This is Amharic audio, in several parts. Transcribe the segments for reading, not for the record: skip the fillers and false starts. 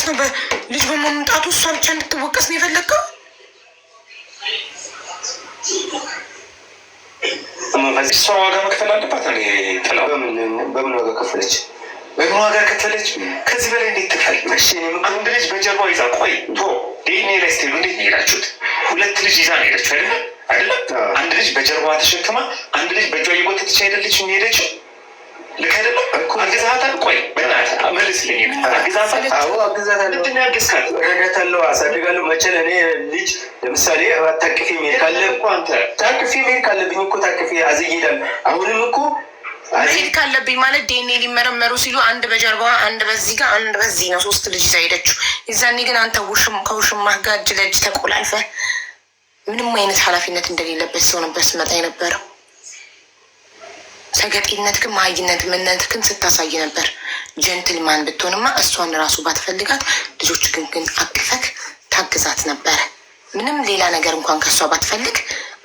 እንድትወቀስ ነው። ልጅ በመምጣቱ እሷ ብቻ እንድትወቀስ ነው የፈለግከው? እሷ ዋጋ መክፈል አለባት። ጥላው በምን ዋጋ ከፈለች? በምን ዋጋ ከፈለች? ከዚህ በላይ እንዴት ትክፈል? አንድ ልጅ በጀርባ ይዛ ቆይ ዲኤንኤ ላይ ስትሄዱ እንዴት ነው የሄዳችሁት? ሁለት ልጅ ይዛ ነው ሄደችው አይደለም? አንድ ልጅ በጀርባዋ ተሸክማ አንድ ልጅ በእጇ እየጎተተች አይደለች ሄደችው? ልክ አይደለም? አግዛታል። ቆይ በእናትህ መልስልኝ። አግዛታል? አዎ አግዛታለሁ። ምንድን ነው ያገዝካት? እረዳታለሁ፣ አሳድጋለሁ። መቼም እኔ ልጅ ለምሳሌ ታቅፌ መሄድ ካለ እኮ አንተ ታቅፌ መሄድ ካለብኝ እኮ ታቅፌ አዝዬ እሄዳለሁ። አሁንም እኮ መሄድ ካለብኝ ማለት ዲኤንኤ ሊመረመሩ ሲሉ አንድ በጀርባዋ አንድ በዚህ ጋር አንድ በዚህ ነው ሶስት ልጅ ይዛ ሄደችው። የዛኔ ግን አንተ ከውሽማህ ጋር እጅ ለእጅ ተቆላልፈህ ምንም አይነት ኃላፊነት እንደሌለበት ሰው ነበር ስመጣ የነበረው። ሰገጤነት ግን መሀይነት ምነት ግን ስታሳይ ነበር። ጀንትልማን ብትሆንማ እሷን ራሱ ባትፈልጋት ልጆች ግን አቅፈክ ታግዛት ነበረ። ምንም ሌላ ነገር እንኳን ከእሷ ባትፈልግ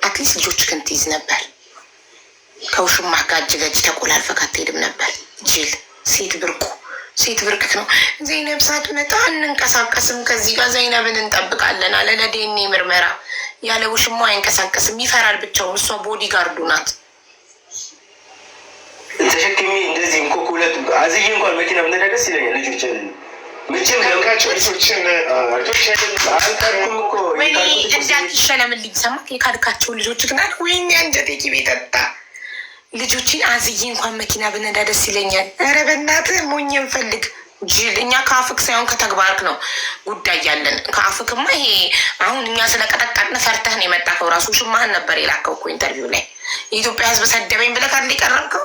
አትሊስት ልጆች ግን ትይዝ ነበር። ከውሽማህ ጋር እጅ ለእጅ ተቆላልፈክ አትሄድም ነበር። ጅል ሴት ብርቅክ ነው። ዘይነብ ሳትመጣ አንንቀሳቀስም ከዚህ ጋር ዘይነብን እንጠብቃለን አለ። ለዲኤንኤ ምርመራ ያለ ውሽማ አይንቀሳቀስም፣ ይፈራል ብቻውን። እሷ ቦዲ ጋርዱ ናት። ተሸክሜ እንደዚህ እንኮ ሁለት አዝዬ እንኳን መኪና ብነዳ ደስ ይለኛል። ልጆችን መቼም ለምካቸው ልጆችን እንዳትሸለምልኝ ሰማክ። የካድካቸው ልጆች ግን ወይኔ አንጀቴ ቂቤ ጠጣ። ልጆችን አዝዬ እንኳን መኪና ብነዳ ደስ ይለኛል። ኧረ በእናትህ ሞኝ እንፈልግ ጅል። እኛ ከአፍክ ሳይሆን ከተግባርክ ነው ጉዳይ ያለን። ከአፍክማ ይሄ አሁን እኛ ስለቀጠቀጥን ፈርተህ ነው የመጣከው። ራሱ ሽማህን ነበር የላከው እኮ ኢንተርቪው ላይ የኢትዮጵያ ሕዝብ ሰደበኝ ብለህ ካለ የቀረብከው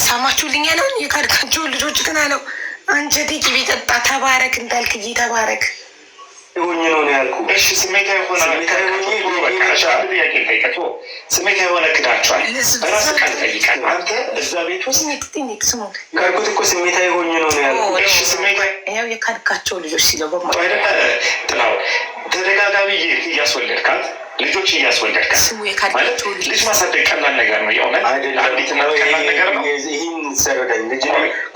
ሰማችሁልኝ ያለውን የካድካቸውን ልጆች ግን አለው። አንጀቴ ቂቤ ጠጣ። ተባረክ እንዳልክዬ ተባረክ። ሆኝ ነው ያልኩ። እሺ ስሜታ የሆነ ስሜታ የሆነ ክዳቸዋል። ራስ ቃል ጠይቃል። አንተ እዛ ቤት ውስጥ ካልኩት እኮ ስሜታ የሆኝ ነው ያልኩ። እሺ ስሜታ ያው የካድካቸው ልጆች ሲለው ጥላው ተደጋጋሚ እያስወለድካት ልጆች እያስወለድካት ማለት ልጅ ማሳደግ ቀላል ነገር ነው። የሆነ አንዲት እናት ቀላል ነገር ነው። ይህን ሰረዳኝ ልጅ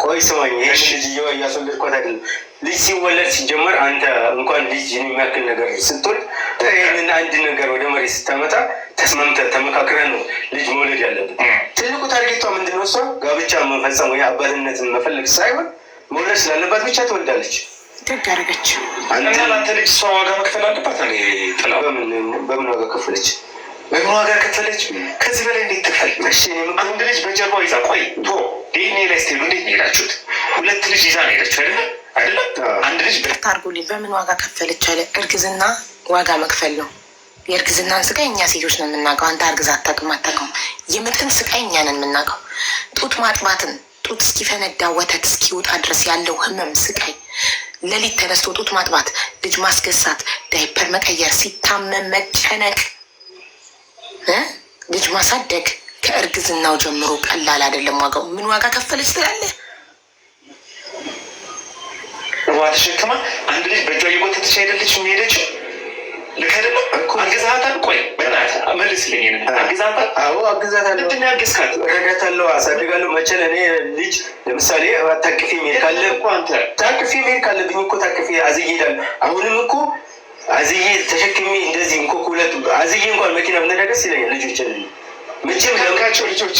ቆይ ስማኝ። ይህ ልጅ እያስወለድኳት አይደለም። ልጅ ሲወለድ ሲጀመር አንተ እንኳን ልጅ የሚያክል ነገር ስትወልድ ይህንን አንድ ነገር ወደ መሬት ስታመጣ ተስማምተህ ተመካክረህ ነው ልጅ መውለድ ያለብን። ትልቁ ታርጌቷ ምንድን ነው? እሷ ጋብቻ መፈጸም ወይ አባትነትን መፈለግ ሳይሆን መውለድ ስላለባት ብቻ ትወልዳለች። ደጋረገች አንተ ልጅ እሷ ዋጋ መክፈል አለባት። ጥላው በምን ዋጋ ከፈለች? በምን ዋጋ ከፈለች? ከዚህ በላይ እንዴት ትክፈል? አንድ ልጅ በጀርባ ይዛ ቆይ ዲኤንኤ ላይ ስትሄዱ እንዴት ነው ሄዳችሁት? ሁለት ልጅ ይዛ ነው ሄደችው አይደለም? አንድ ልጅ ታርጉልኝ። በምን ዋጋ ከፈለች አለ። እርግዝና ዋጋ መክፈል ነው። የእርግዝናን ስቃይ እኛ ሴቶች ነው የምናውቀው። አንተ እርግዛ አታውቅም። የምጥን ስቃይ እኛ ነን የምናውቀው። ጡት ማጥባትን ጡት እስኪፈነዳ ወተት እስኪወጣ ድረስ ያለው ህመም ስቃይ፣ ሌሊት ተነስቶ ጡት ማጥባት፣ ልጅ ማስገሳት፣ ዳይፐር መቀየር፣ ሲታመም መጨነቅ፣ ልጅ ማሳደግ ከእርግዝናው ጀምሮ ቀላል አይደለም ዋጋው። ምን ዋጋ ከፈለች ትላለህ? ተሸክማ አንድ ልጅ በእጇ እየጎተተች አይደለች ሄደችው? ልክ አይደለም? አግዛታል። ቆይ በእናትህ መልስልኝ። አግዛታል? አዎ አግዛታለሁ። ምንድን ነው ያገዝካት? እረዳታለሁ፣ አሳድጋለሁ። መቼም እኔ ልጅ ለምሳሌ ታቅፌ መሄድ ካለ እኮ አንተ ታቅፌ መሄድ ካለብኝ እኮ ታቅፌ አዝዬ እሄዳለሁ። አሁንም እኮ አዝዬ ተሸክሜ እንደዚህ እንኮ ሁለት አዝዬ እንኳን መኪና ብነዳ ደስ ይለኛል። ልጆችን መቼም ለምካቸው ልጆች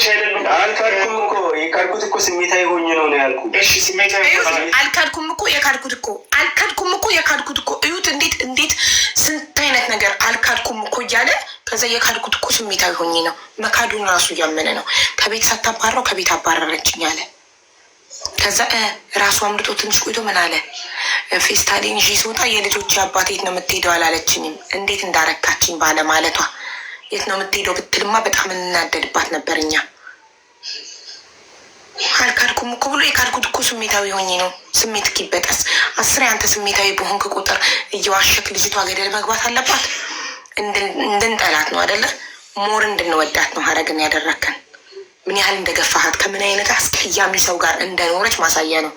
አይደሉም። አልካድኩም እኮ የካድኩት እኮ ስሜታዊ ሆኜ ነው ያልኩ። እሺ ስሜታዊ አልካድኩም እኮ የካድኩት እኮ እዩት። እንዴት ስንት አይነት ነገር አልካድኩም እኮ እያለ ከዛ የካድኩት እኮ ስሜታዊ ሆኜ ነው። መካዱን ራሱ እያመነ ነው። ከቤት ሳታባረው ከቤት አባረረችኝ አለ። ከዛ ራሱ አምልጦ ትንሽ ቆይቶ ምን አለ? ፌስታሊን ይዤ ስወጣ የልጆች አባት የት ነው የምትሄደው አላለችኝም። እንዴት እንዳረካችኝ ባለ ማለቷ የት ነው የምትሄደው ብትልማ በጣም እናደድባት ነበር። እኛ አልካድኩም እኮ ብሎ የካድኩት እኮ ስሜታዊ ሆኜ ነው። ስሜት ይበጠስ። አስሬ አንተ ስሜታዊ በሆንክ ቁጥር እየዋሸክ ልጅቷ ገደል መግባት አለባት። እንድንጠላት ነው አደለ? ሞር እንድንወዳት ነው ሀረግን ያደረከን። ምን ያህል እንደገፋሃት ከምን አይነት አስቀያሚ ሰው ጋር እንደኖረች ማሳያ ነው።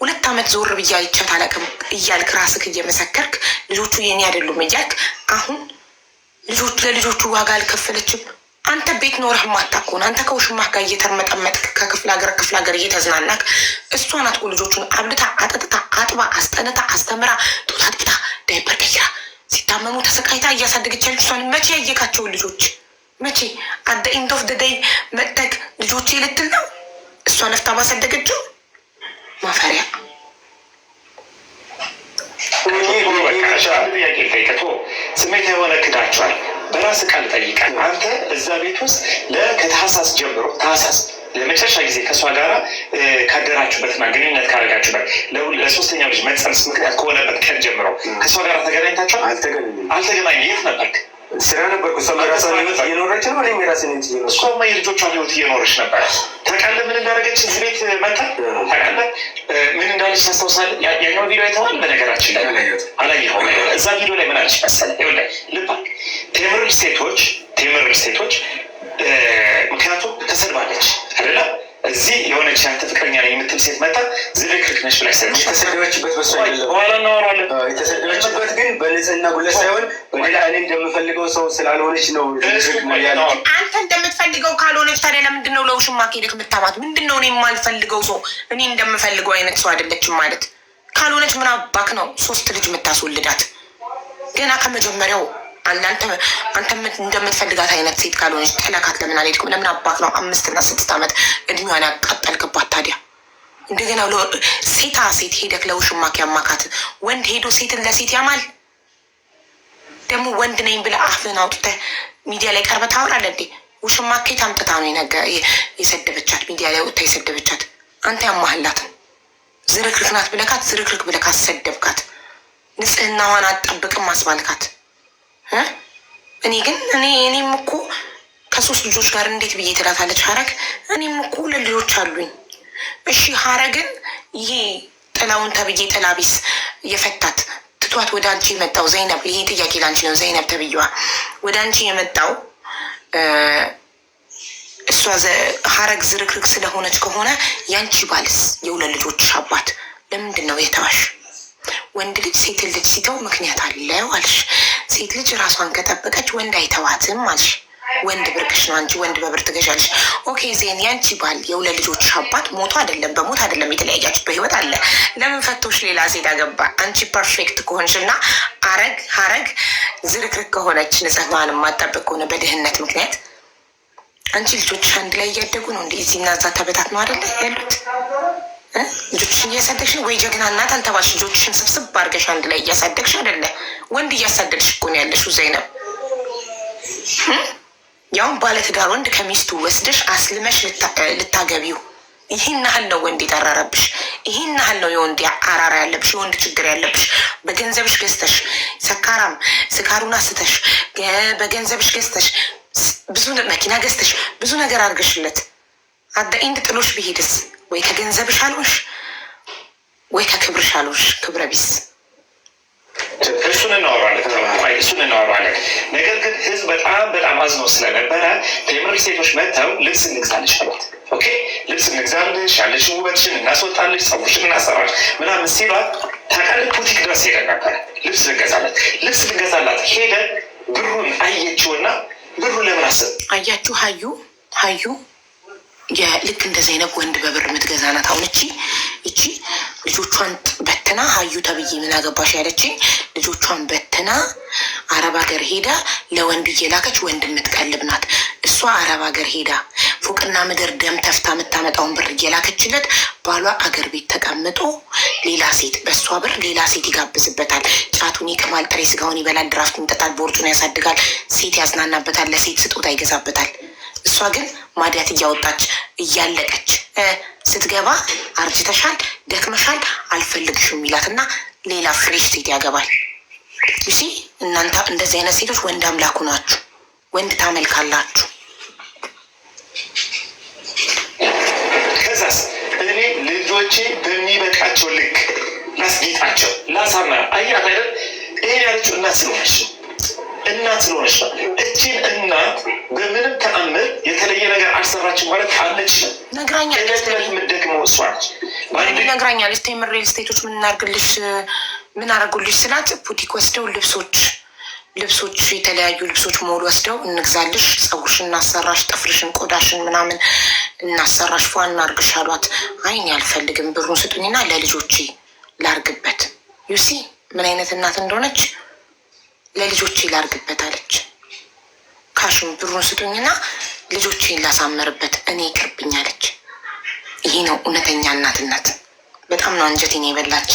2 ዓመት ዞር ብዬ አይቻት አላውቅም እያልክ ራስክ እየመሰከርክ ልጆቹ የኔ አይደሉም እያልክ አሁን ለልጆቹ ዋጋ አልከፈለችም። አንተ ቤት ኖረህ ማታውቀውን አንተ ከውሽማህ ጋር እየተርመጠመጥክ ከክፍለ ሀገር እየተዝናናክ እሷ ናት እኮ ልጆቹን አብልታ አጠጥታ አጥባ አስጠንታ አስተምራ ጡት አጥብታ ዳይፐር ቀይራ ሲታመሙ ተሰቃይታ እያሳደገች ያለች እሷን መቼ ያየካቸውን ልጆች መቼ አደ ኢንድ ኦፍ ደይ መጠቅ ልጆቼ ልትል ነው እሷ ነፍታ ባሳደገችው ማፈሪያ ጥያቄ ጠይቀቶ ስሜት የሆነ ክዳቸዋል። በራስ ቃል ጠይቃል። አንተ እዛ ቤት ውስጥ ከታህሳስ ጀምሮ ታህሳስ ለመጨረሻ ጊዜ ከእሷ ጋር ካደራችሁበትና ግንኙነት ካደረጋችሁበት ለሶስተኛው ልጅ መጸነስ ምክንያት ከሆነበት ቀን ጀምሮ ከእሷ ጋር ተገናኝታችኋል? አልተገናኘም። የት ነበርክ? ስራ ነበርኩ። እሷ የራሷን ህይወት እየኖረች ነው። እኔም የራሴን ህይወት እየኖረች። እሷማ የልጆቿን ህይወት እየኖረች ነበር። ታውቃለህ ምን እንዳደረገች እዚህ ቤት መጣ? ታውቃለህ ምን እንዳለች ታስታውሳለህ? ያኛው ቪዲዮ አይተኸዋል? በነገራችን ላይ አላየኸውም? እዛ ቪዲዮ ላይ ምን አለች መሰለህ? ይኸውልህ ልባ ቴምር ስቴቶች ምክንያቱም ተሰድባለች አይደለ? እዚህ የሆነች ያንተ ፍቅረኛ ነኝ የምትል ሴት መጣ ዝርክርክ ነች ብላ የተሰደበችበት በሱ አይደለም። በኋላ እናወራለን። የተሰደበችበት ግን በንጽህና ጉለት ሳይሆን በሌላ እኔ እንደምፈልገው ሰው ስላልሆነች ነው። አንተ እንደምትፈልገው ካልሆነች ታዲያ ለምንድን ነው ለውሽማ ሄደክ የምታማት? ምንድን ነው እኔ የማልፈልገው ሰው እኔ እንደምፈልገው አይነት ሰው አይደለችም ማለት ካልሆነች ምን አባክ ነው 3 ልጅ የምታስወልዳት? ገና ከመጀመሪያው አንተ እንደምትፈልጋት አይነት ሴት ካልሆነች ጠላካት ለምን አልሄድኩም? ለምን አባክ ነው 5 እና 6 ዓመት እድሜዋን ያቃጠልክባት? ታዲያ እንደገና ሴት ሄደክ ለውሽማክ ያማካት ወንድ ሄዶ ሴትን ለሴት ያማል? ደግሞ ወንድ ነኝ ብለህ አፍህን አውጥተህ ሚዲያ ላይ ቀርበህ ታወራለህ እንዴ? ውሽማክ ከየት አምጥታ ነው የሰደበቻት? ሚዲያ ላይ ወጥታ የሰደበቻት? አንተ ያማህላትን ዝርክርክ ናት ብለካት ዝርክርክ ብለካት ሰደብካት። ንጽህናዋን አትጠብቅም አስባልካት። እኔም እኮ ከ3 ልጆች ጋር እንዴት ብዬ ትላታለች ሀረግ? እኔም እኮ 2 ልጆች አሉኝ። እሺ ሀረግን ይሄ ጥላውን ተብዬ ጥላቢስ የፈታት ትቷት ወደ አንቺ የመጣው ዘይነብ፣ ይሄ ጥያቄ ላንቺ ነው። ዘይነብ ተብዬዋ ወደ አንቺ የመጣው እሷ ሀረግ ዝርክርክ ስለሆነች ከሆነ ያንቺ ባልስ የ2 ልጆች አባት ለምንድን ነው የተዋሽ? ወንድ ልጅ ሴት ልጅ ሲተው ምክንያት አለው አልሽ። ሴት ልጅ ራሷን ከጠበቀች ወንድ አይተዋትም አልሽ። ወንድ ብርቅሽ ነው፣ አንቺ ወንድ በብር ትገዣለሽ። ኦኬ ዜን ያንቺ ባል የ2 ልጆች አባት ሞቶ አይደለም በሞት አይደለም የተለያያችሁት፣ በህይወት አለ። ለምን ፈቶሽ ሌላ ሴት አገባ? አንቺ ፐርፌክት ከሆንሽ እና ሀረግ ዝርክርክ ከሆነች ንጽህናዋን የማጠብቅ ከሆነ በድህነት ምክንያት አንቺ ልጆች አንድ ላይ እያደጉ ነው እንዴ? እዚህና እዛ ተበታት ነው አይደለ ያሉት? ልጆችሽን እያሳደግሽ ነው ወይ? ጀግና እናት አልተባልሽ? ልጆችሽን ስብስብ አድርገሽ አንድ ላይ እያሳደግሽ አይደለ? ወንድ እያሳደድሽ እኮ ነው ያለሽው ዘይነብ። ያውም ባለትዳር ወንድ ከሚስቱ ወስደሽ አስልመሽ ልታገቢው። ይህን ያህል ነው ወንድ የጠረረብሽ። ይህን ያህል ነው የወንድ አራራ ያለብሽ፣ የወንድ ችግር ያለብሽ። በገንዘብሽ ገዝተሽ ሰካራም ስካሩን አስተሽ በገንዘብሽ ገዝተሽ ብዙ መኪና ገዝተሽ ብዙ ነገር አድርገሽለት አደ ኢንድ ጥሎሽ ብሄድስ ወይ ከገንዘብሽ አልሆንሽ ወይ ከክብርሽ አልሆንሽ። ክብረ ቢስ። እሱን እናወራለን። ነገር ግን ህዝብ በጣም አዝኖ ስለነበረ ቴምር ስቴቶች መጥተው ልብስ እንግዛልሽ አሏት። ኦኬ ልብስ እንግዛልሽ፣ ያለሽን ውበትሽን እናስወጣልሽ፣ ፀጉርሽን እናሰራልሽ ምናምን ሲሏት ታውቃለህ፣ ቡቲክ ድረስ ሄደን ነበረ ልብስ ልንገዛላት ሄደ። ብሩን አየችውና ብሩን ለምን አስብ አያችሁ ሀዩ ልክ እንደ ዘይነብ ወንድ በብር የምትገዛ ናት። አሁን እቺ ልጆቿን በትና ሀዩ ተብዬ ምን አገባሽ ያለችኝ ልጆቿን በትና አረብ ሀገር ሄዳ ለወንድ እየላከች ወንድ የምትቀልብ ናት። እሷ አረብ ሀገር ሄዳ ፎቅና ምድር ደም ተፍታ የምታመጣውን ብር እየላከችለት ባሏ አገር ቤት ተቀምጦ ሌላ ሴት በእሷ ብር ሌላ ሴት ይጋብዝበታል። ጫቱን ይቅማል፣ ጥሬ ስጋውን ይበላል፣ ድራፍቱን ይጠጣል፣ ቦርጩን ያሳድጋል፣ ሴት ያዝናናበታል፣ ለሴት ስጦታ ይገዛበታል። እሷ ግን ማዲያት እያወጣች እያለቀች ስትገባ አርጅተሻል፣ ደክመሻል፣ አልፈልግሽም ይላትና ሌላ ፍሬሽ ሴት ያገባል። ይሲ እናንተ እንደዚህ አይነት ሴቶች ወንድ አምላኩ ናችሁ፣ ወንድ ታመልካላችሁ። ከዛስ እኔ ልጆቼ በሚበቃቸው ልክ ላስጌጣቸው፣ ላሳምራ። አያት አይደል? ይሄን ያለችው እናት ስለሆነች ነው። እችን እናት በምንም ተአምር የተለየ ነገር አልሰራችም ማለት አንችልም። ነግራኛለች። የምትደግመው እሷ ነች። ነግራኛለች። ቴምር ሪል ስቴቶች ምን አረጉልሽ ስላት ቡቲክ ወስደው ልብሶች ልብሶች፣ የተለያዩ ልብሶች ሞል ወስደው እንግዛልሽ፣ ፀጉርሽን እናሰራሽ፣ ጥፍርሽን፣ ቆዳሽን ምናምን እናሰራሽ፣ ፏ እናርግሽ አሏት። አይ እኔ አልፈልግም፣ ብሩን ስጡኝና ለልጆቼ ላርግበት። ዩሲ ምን አይነት እናት እንደሆነች፣ ለልጆቼ ላርግበት አለች። ካሹን ብሩን ስጡኝና ልጆቼን ላሳምርበት፣ እኔ ይቅርብኝ አለች። ይሄ ነው እውነተኛ እናትነት። በጣም ነው አንጀቴን የበላች።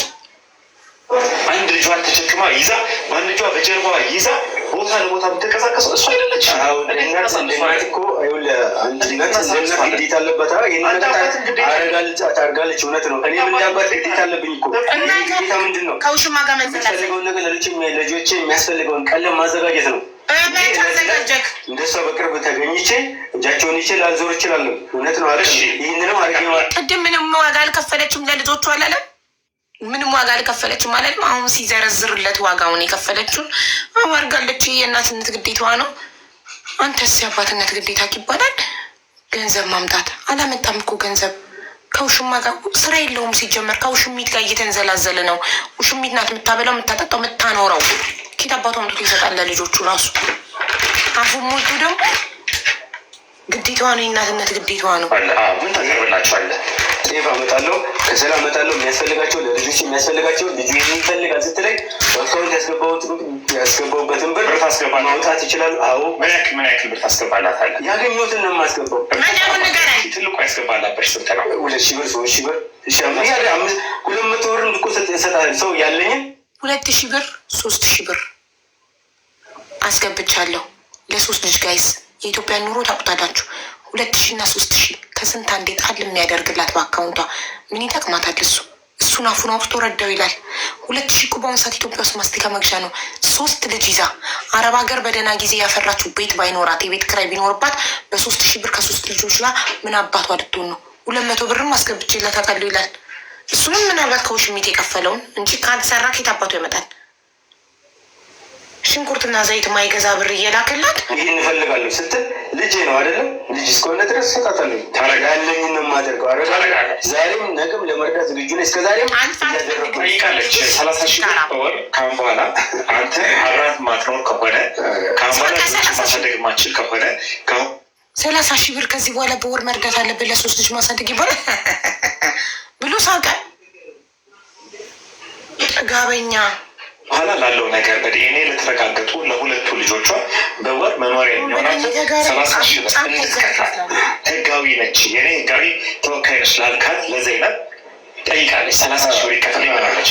አንድ ልጇን ተሸክማ ይዛ በአንድ ልጇ በጀርባ ይዛ ቦታ ለቦታ የምትንቀሳቀሰው እሱ አይደለች። እናት እኮ ግዴታ አለበት። ታርጋለች። እውነት ነው። እኔ ምንዳባት ግዴታ አለብኝ እኮ። ግዴታ ምንድን ነው? ከውሽማ ጋር የሚያስፈልገውን ነገር ለልጆቼ የሚያስፈልገውን ቀለም ማዘጋጀት ነው። እንደሷ በቅርብ ተገኝቼ እጃቸውን ይችል ላልዞር ይችላለሁ። እውነት ነው አይደል? ይህንንም አድርጌ ቅድም ምንም ዋጋ አልከፈለችም ለልጆቹ አላለም። ምንም ዋጋ አልከፈለችም ማለት ነው። አሁን ሲዘረዝርለት ዋጋውን የከፈለችውን አድርጋለች። የእናትነት ግዴታዋ ነው። አንተስ የአባትነት ግዴታ ይባላል። ገንዘብ ማምጣት አላመጣም እኮ ገንዘብ። ከውሽማ ጋር ስራ የለውም ሲጀመር። ከውሽሚት ጋር እየተንዘላዘለ ነው። ውሽሚት ናት የምታበላው፣ የምታጠጣው፣ የምታኖረው። ኬት አባቱ አምጥቶ ይሰጣል ለልጆቹ ራሱ። አፉ ሞልቶ ደግሞ ግዴታዋ ነው። የእናትነት ግዴታዋ ነው። ምን ታቀርብላቸዋለህ? ጤፍ አመጣለሁ፣ ከሰል አመጣለሁ። የሚያስፈልጋቸው ለልጆች የሚያስፈልጋቸው ልጁ የሚፈልጋል ስትለኝ በአካውንት ያስገባሁበትን ብር ማውጣት ይችላሉ። አዎ። ምን ያክል ብር ታስገባላታለህ? ያገኘሁትን ነው የማስገባው። ትልቁ ያስገባላበት ስንት ነው? 2,000 ብር፣ 3,000 ብር፣ 200 ብር እኮ ይሰጣል ሰው ያለኝን 2,000 ብር፣ 3,000 ብር አስገብቻለሁ ለሶስት ልጅ ጋይስ። የኢትዮጵያ ኑሮ ታውቁታላችሁ። 2,000 እና 3,000 ከስንት አንዴ ጣል የሚያደርግላት በአካውንቷ ምን ይጠቅማታል? እሱን አፉን አውጥቶ ረዳው ይላል። 2,000 እኮ በአሁኑ ሰዓት ኢትዮጵያ ውስጥ ማስቲካ መግዣ ነው። 3 ልጅ ይዛ አረብ ሀገር በደህና ጊዜ ያፈራችው ቤት ባይኖራት የቤት ክራይ ቢኖርባት በ3,000 ብር ከ3 ልጆች ጋር ምን አባቷ ልትሆን ነው? 200 ብርም አስገብቼላት አውቃለሁ ይላል። እሱንም ምናልባት ከውሽሚት የከፈለውን እንጂ ካልሰራ ኬት አባቱ ያመጣል? ሽንኩርትና ዘይት ማይገዛ ብር እየላክላት ይህን እንፈልጋለሁ ስትል ልጄ ነው አይደለም። ልጅ እስከሆነ ድረስ ሰጣታለሁ። ያለኝን ነው የማደርገው። ዛሬም ነገም ለመርዳት ዝግጁ ነኝ። እስከዛሬም ጠይቃለች። 30,000 ብር በወር ካሁን በኋላ አንተ አብራት ማትኖር ከሆነ ካሁን በኋላ ማሳደግ ማችል ከሆነ 30,000 ብር ከዚህ በኋላ በወር መርዳት አለብን ለ3 ልጅ ማሳደግ ይባላል ብሎ ሳቀ። ጋበኛ በኋላ ላለው ነገር በዲኤንኤ ለተረጋገጡ ለሁለቱ ልጆቿ በወር መኖሪያ የሚሆናቸው 30,000 ብር እንድትከፍላት ህጋዊ ነች። የኔ ህጋዊ ተወካይ ነች ላልካት ለዘይነብ ጠይቃለች። 30,000 ብር ይከፈል ይሆናለች።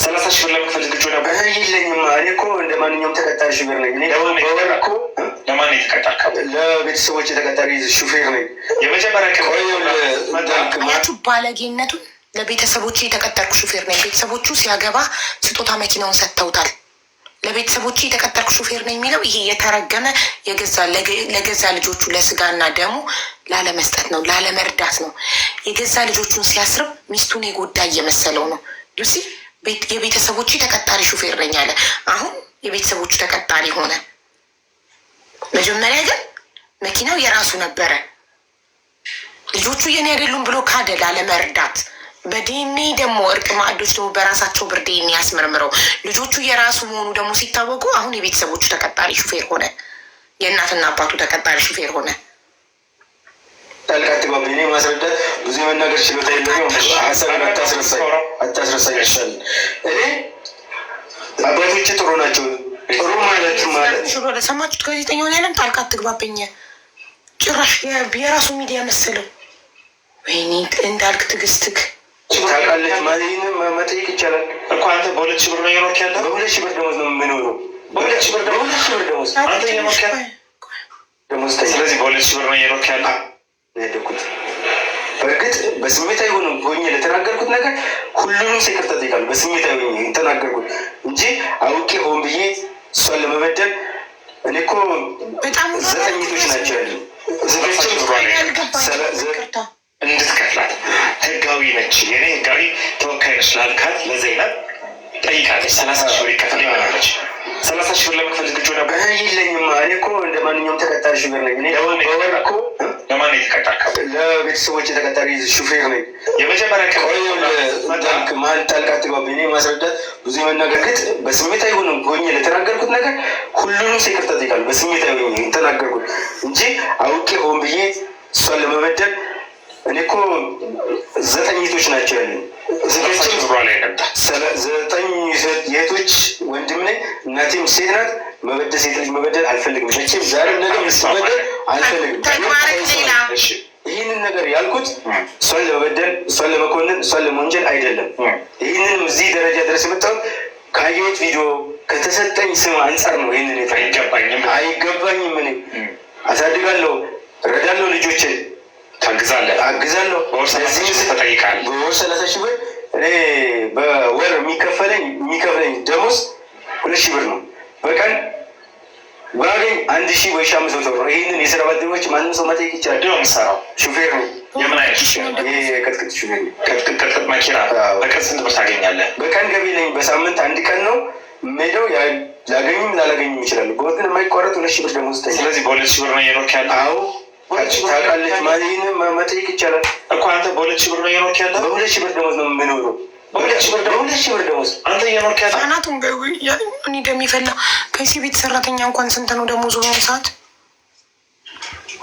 30,000 ብር ለመክፈል ዝግጁ ነበር? የለኝም። እኔ እኮ እንደ ማንኛውም ተቀጣሪ ሹፌር ነኝ። በወር እኮ ለማን የተቀጣርከው? ለቤተሰቦች የተቀጣሪ ሹፌር ነኝ። የመጀመሪያ ያችሁ ባለጌነቱን ለቤተሰቦቹ የተቀጠርኩ ሹፌር ነኝ። ቤተሰቦቹ ሲያገባ ስጦታ መኪናውን ሰጥተውታል። ለቤተሰቦቹ የተቀጠርኩ ሹፌር ነኝ የሚለው ይሄ የተረገመ ለገዛ ልጆቹ ለስጋና ደሙ ላለመስጠት ነው፣ ላለመርዳት ነው። የገዛ ልጆቹን ሲያስርብ ሚስቱን የጎዳ እየመሰለው ነው። ዩሲ የቤተሰቦቹ ተቀጣሪ ሹፌር ነኝ አለ። አሁን የቤተሰቦቹ ተቀጣሪ ሆነ። መጀመሪያ ግን መኪናው የራሱ ነበረ። ልጆቹ የኔ አይደሉም ብሎ ካደ ላለመርዳት። በዲኤንኤ ደግሞ እርቅ ማዕዶች ደግሞ በራሳቸው ብር ዲኤንኤ ያስመርምረው ልጆቹ የራሱ መሆኑ ደግሞ ሲታወቁ አሁን የቤተሰቦቹ ተቀጣሪ ሹፌር ሆነ። የእናትና አባቱ ተቀጣሪ ሹፌር ሆነ። ጣልቃት ባብ እኔ ማስረዳት ብዙ የመናገር ችሎታ የለኝም። ሀሳብን አታስረሳኝ ይሻል። እኔ አባቶቼ ጥሩ ናቸው። ጥሩ ማለት ሰማችሁት? ጋዜጠኛ ሆነ ያለም ጣልቃት ትግባብኝ ጭራሽ የራሱ ሚዲያ መሰለው። ወይኔ እንዳልክ ትግስትክ ታውቃለች ማለት ይህን መጠየቅ ይቻላል እኮ። አንተ በ2,000 ብር ነው እየኖርክ ያለ። በ2,000 ብር ደሞዝ ነው የምኖረው። በ2,000 ብር ደሞዝ አንተ እየኖርክ ያለ ደሞዝ። ስለዚህ በ2,000 ብር ነው እየኖርክ ያለ ያደኩት። በእርግጥ በስሜታዊ ሆኜ ለተናገርኩት ነገር ሁሉንም ይቅርታ እጠይቃለሁ። በስሜታዊ ሆኜ የተናገርኩት እንጂ አውቄ ሆን ብዬ እሷን ለመበደል እኔ እኮ 9 ሚቶች ናቸው ያሉ እንድትከፍላት ህጋዊ ነች። የኔ ህጋዊ ተወካይ ነች ላልካት ለዘይነብ ጠይቃለች። 30,000 ብር ይከፈል ይሆናለች። 30,000 ብር ለመክፈል ዝግጁ ነበር? የለኝም። እኔ እኮ እንደ ማንኛውም ተቀጣሪ ሹፌር ነኝ። በወር እኮ ለማን የተቀጠርከው? ለቤተሰቦች የተቀጣሪ ሹፌር ነኝ። የመጀመሪያ ማን ጣልቃ አትግባብኝ። እኔ ማስረዳት ብዙ የመናገር ግጥ በስሜት አይሆንም ሆኜ ለተናገርኩት ነገር ሁሉንም ይቅርታ እጠይቃለሁ። በስሜት አይሆኝ የተናገርኩት እንጂ አውቄ ሆን ብዬ እሷን ለመበደል እኔ እኮ 9 እህቶች ናቸው ያለኝ። 9 የእህቶች ወንድም ነኝ። እናቴም ሴት ናት። መበደል ሴት ልጅ መበደል አልፈልግም። መቼም ዛሬም ነገር መበደል አልፈልግም። ይህንን ነገር ያልኩት እሷን ለመበደል፣ እሷን ለመኮንን፣ እሷን ለመወንጀል አይደለም። ይህንንም እዚህ ደረጃ ድረስ የመጣሁት ካየሁት ቪዲዮ ከተሰጠኝ ስም አንጻር ነው። ይህንን አይገባኝም። እኔ አሳድጋለሁ፣ እረዳለሁ፣ ልጆችን አግዛለሁ። በወር 30 ሺህ ብር እኔ በወር የሚከፈለኝ ደሞዝ 2 ሺህ ብር ነው። በቀን ባገኝ 1,000 ወይ 500 ብር። ይህንን የስራ ባልደረቦች ማንም ሰው መጠየቅ ይቻላል። የምሰራው ሹፌር ነው። የምን አይነት ሹፌር? የቅጥቅጥ ሹፌር ነው። ቅጥቅጥ መኪና። በቀን ስንት ብር ታገኛለህ? በቀን ገቢ ነኝ። በሳምንት 1 ቀን ነው የምሄደው። ላገኙም ላላገኙም ይችላሉ። በወር ግን የማይቋረጥ 2 ሺህ ብር ደሞዝ። ስለዚህ በ2 ሺህ ብር ነው እየኖርክ ያለ? አዎ ታውቃለች። ይህንን መጠየቅ ይቻላል እኮ። አንተ በ2 ሺህ ብር ነው እየኖርክ ያለ? በ2 ሺህ ብር ደሞዝ ነው የምኖረው። በ2 ሺህ ብር ደሞዝ አንተ እየኖርክ ያለ? አናቱን እኔ እንደሚፈላ ከዚህ ቤት ሰራተኛ እንኳን ስንት ነው ደሞዙ? በአሁኑ ሰዓት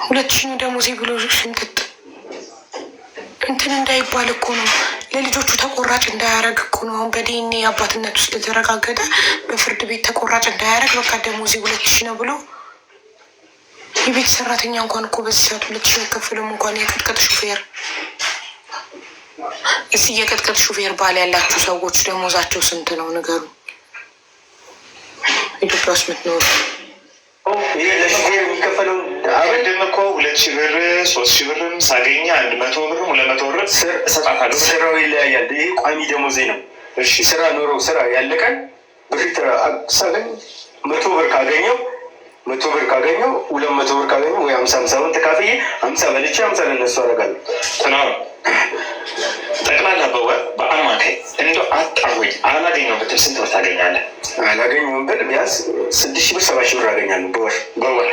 2 ሺህ ነው ደሞዜ ብሎ ሽምጥጥ እንትን እንዳይባል እኮ ነው። ለልጆቹ ተቆራጭ እንዳያረግ እኮ ነው። አሁን በዲኤንኤ አባትነቱ ስለተረጋገጠ በፍርድ ቤት ተቆራጭ እንዳያረግ በቃ ደሞዜ 2 ሺህ ነው ብሎ የቤት ሰራተኛ እንኳን እኮ በዚህ ሰዓት 2 ሺህ አይከፍልም። እንኳን የቅጥቅጥ ሹፌር እስኪ የቅጥቅጥ ሹፌር ባል ያላችሁ ሰዎች ደሞዛቸው ስንት ነው ንገሩ። ኢትዮጵያ ውስጥ የምትኖሩ ይህ ለሹፌር የሚከፈለው አበድም እኮ 2 ሺህ ብር 3 ሺህ ብርም ሳገኘ 100 ብርም 200 ብር እሰጣታለሁ። ስራው ይለያያል። ይህ ቋሚ ደሞዜ ነው። እሺ ስራ ኖረው ስራ ያለቀን በፊት ሳገኝ 100 ብር ካገኘው 200 ብር ካገኘው ወይ 50 ብር ተካፍዬ 50 በልቼ 50 ለነሱ አደርጋለሁ። ጠቅላላ በወር በአማካይ እንደው አጣሁኝ አላገኘሁም ብትል ስንት ብር ታገኛለህ? አላገኘሁም ብል ቢያንስ 6 ሺህ ብር 7 ሺህ ብር አገኛለሁ በወር።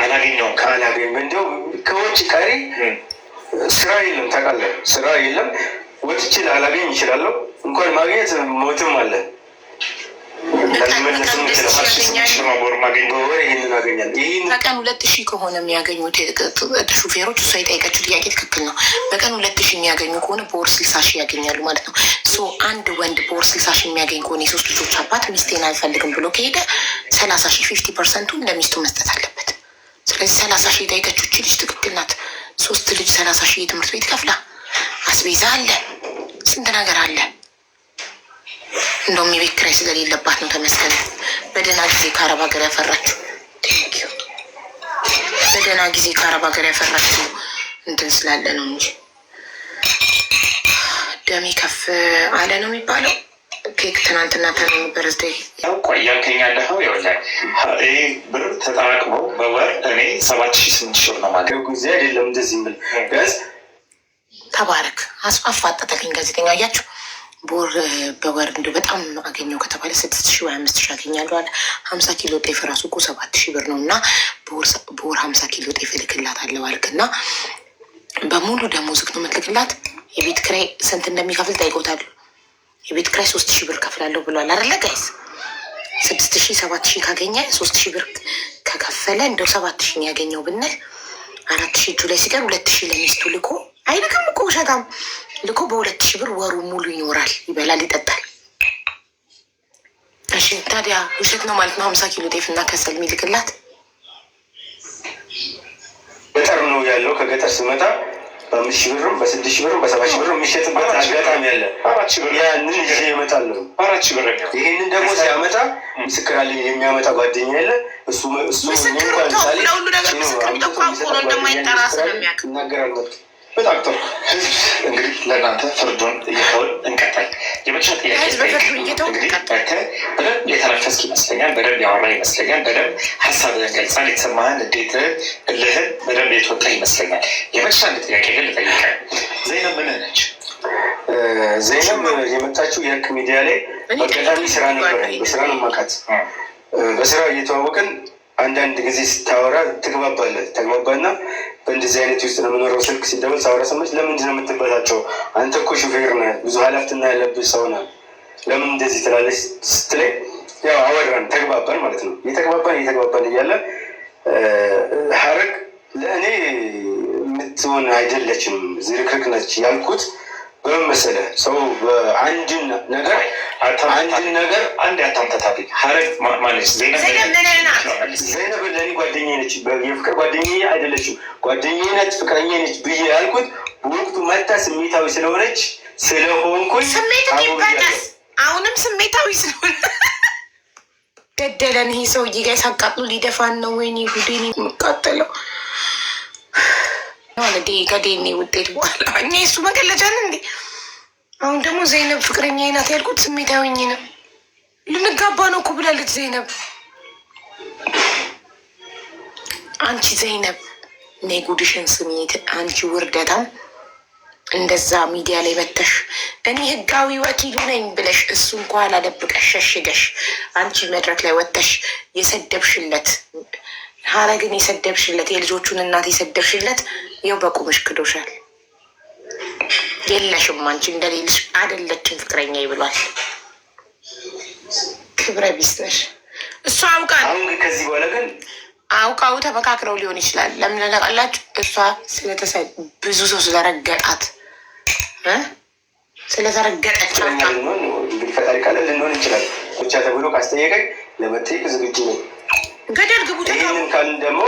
አላገኘሁም እንደው ከውጭ ቀሪ ስራ የለም። ታውቃለህ፣ ስራ የለም። ወጥቼ ላላገኝ ይችላለሁ። እንኳን ማግኘት ሞትም አለ። በቀን 2 ሺህ ከሆነ የሚያገኙት ሹፌሮች እሷ የጠየቀችው ጥያቄ ትክክል ነው። በቀን 2 ሺህ የሚያገኙ ከሆነ በወር 60 ሺህ ያገኛሉ ማለት ነው። አንድ ወንድ በወር 60 ሺህ የሚያገኝ ከሆነ የ3 ልጆች አባት ሚስቴን አልፈልግም ብሎ ከሄደ 30 ሺህ 50% ለሚስቱ መስጠት አለበት። ስለዚህ 30 ሺህ የጠየቀችው እቺ ልጅ ትክክል ናት። 3 ልጅ 30 ሺህ የትምህርት ቤት ከፍላ አስቤዛ አለ፣ ስንት ነገር አለ። እንደውም የቤት ኪራይ ስለሌለባት ነው ተመስገን። በደህና ጊዜ ከአረብ ሀገር ያፈራችው በደህና ጊዜ ከአረብ ሀገር ያፈራችው እንትን ስላለ ነው እንጂ ደሜ ከፍ አለ ነው የሚባለው። ኬክ ትናንትና በርዝዴ ቆይ ያልከኝ ያለኸው ይህ ብር ተጠራቅሞ በወር እኔ 7,000 8,000 ብር ነው ማለት ጊዜ አይደለም እንደዚህ የምል ገዝ ተባረክ አፋጠጠልኝ ጋዜጠኛ እያችሁ በወር እንዲሁ በጣም አገኘው ከተባለ 6,000 ወይ 5,000 ያገኛሉ አለ። 50 ኪሎ ጤፍ ራሱ እኮ 7,000 ብር ነው። እና በወር 50 ኪሎ ጤፍ እልክላት አለ ባልክ እና በሙሉ ደሞዝክ ነው የምትልክላት። የቤት ኪራይ ስንት እንደሚከፍል ጠይቆታል። የቤት ኪራይ 3,000 ብር ከፍላለሁ ብሏል አይደለ ጋይስ? 6,000 7,000 ካገኘ 3,000 ብር ከከፈለ እንደው 7,000 ያገኘው ብንል 4,000 እጁ ላይ ሲቀር 2,000 ለሚስቱ ልኮ አይልክም እኮ ውሸታም ልኮ በ2,000 ብር ወሩ ሙሉ ይኖራል፣ ይበላል፣ ይጠጣል። እሺ ታዲያ ውሸት ነው ማለት ነው 50 ኪሎ ጤፍ እና ከሰል የሚልክላት? ገጠር ነው ያለው። ከገጠር ስመጣ በ5,000 ብርም በ6,000 ብርም በ7,000 ብርም የሚሸጥበት አጋጣሚ አለ። ያንን ይዤ እመጣለሁ። ይህንን ደግሞ ሲያመጣ ምስክር አለኝ የሚያመጣ ጓደኛ ያለ እሱ ለሁሉ ነገር ምስክር እየቋንቁ ነው እንደማይጠራ ስለሚያውቅ ይናገራል። በጣም ጥሩ ህዝብ እንግዲህ ለእናንተ ፍርዱን እየተውን እንቀጥል። የመጨረሻ ጥያቄ በደንብ የተነፈስክ ይመስለኛል፣ በደንብ ያወራ ይመስለኛል፣ በደንብ ሀሳብህን ገልጻል። የተሰማህን እንዴት እልህን በደንብ የተወጣ ይመስለኛል። የመጨረሻ አንድ ጥያቄ ግን ልጠይቅህ። ዘይነብ ምን ነች? ዘይነብ የመጣችው የህግ ሚዲያ ላይ በአጋጣሚ ስራ ነበረ። በስራ ነው የማውቃት። በስራ እየተዋወቅን አንዳንድ ጊዜ ስታወራ ተግባባና በእንደዚህ አይነት ውስጥ ነው የምኖረው። ስልክ ሲደወል ሳወራ ሰማች። ለምንድን ነው የምትበታቸው? አንተ እኮ ሹፌር ነህ፣ ብዙ ኃላፊነት ያለብህ ሰው ነህ፣ ለምን እንደዚህ ትላለች ስትለኝ ያው አወራን፣ ተግባባን ማለት ነው። እየተግባባን እያለ ሀረግ ለእኔ የምትሆን አይደለችም፣ ዝርክርክ ነች ያልኩት በምን መሰለህ? ሰው አንድን ነገር አንድ ያታምተታብኝ ሀረግ ማለች ዘይነብ ለእኔ ጓደኛዬ ነች፣ የፍቅር ጓደኛዬ አይደለችም፣ ጓደኛዬ ነች፣ ፍቅረኛዬ ነች ብዬ ያልኩት በወቅቱ መታ ስሜታዊ ስለሆንኩኝ አሁንም ስሜታዊ ስለሆነ ገደለን። ይሄ ሰውዬ ጋር ሳቃጥሉ ሊደፋን ነው። ወይኔ ጉዴን የምቃጠለው ከዴኔ ውጤት በኋላ እኛ የሱ መገለጫ ነው እንዴ? አሁን ደግሞ ዘይነብ ፍቅረኛ ናት ያልኩት ስሜታዊ ነው። ልንጋባ ነው እኮ ብላለች ዘይነብ። አንቺ ዘይነብ ነይ ጉድሽን ስሚ። አንቺ ውርደታም እንደዛ ሚዲያ ላይ መተሽ እኔ ህጋዊ ወኪሉ ነኝ ብለሽ እሱን ከኋላ ደብቀሽ ሸሽገሽ አንቺ መድረክ ላይ ወተሽ የሰደብሽለት ሀረግን የሰደብሽለት የልጆቹን እናት የሰደብሽለት ይኸው በቁምሽ ክዶሻል። የለሽም አንቺ እንደሌልሽ አይደለችም ፍቅረኛ ይብሏል። ክብረ ቢስ ነሽ። እሷ አውቃ ከዚህ በኋላ ግን አውቃው ተመካክረው ሊሆን ይችላል። ለምን ለቃላችሁ እሷ ብዙ ሰው ስለረገጣት ስለተረገጠች እንግዲህ ፈጣሪ ካለ ልንሆን ይችላል። ብቻ ተብሎ ካስጠየቀኝ ለመጠየቅ ዝግጁ ነው። ገደል ግቡ። ይህንን ካልን ደግሞ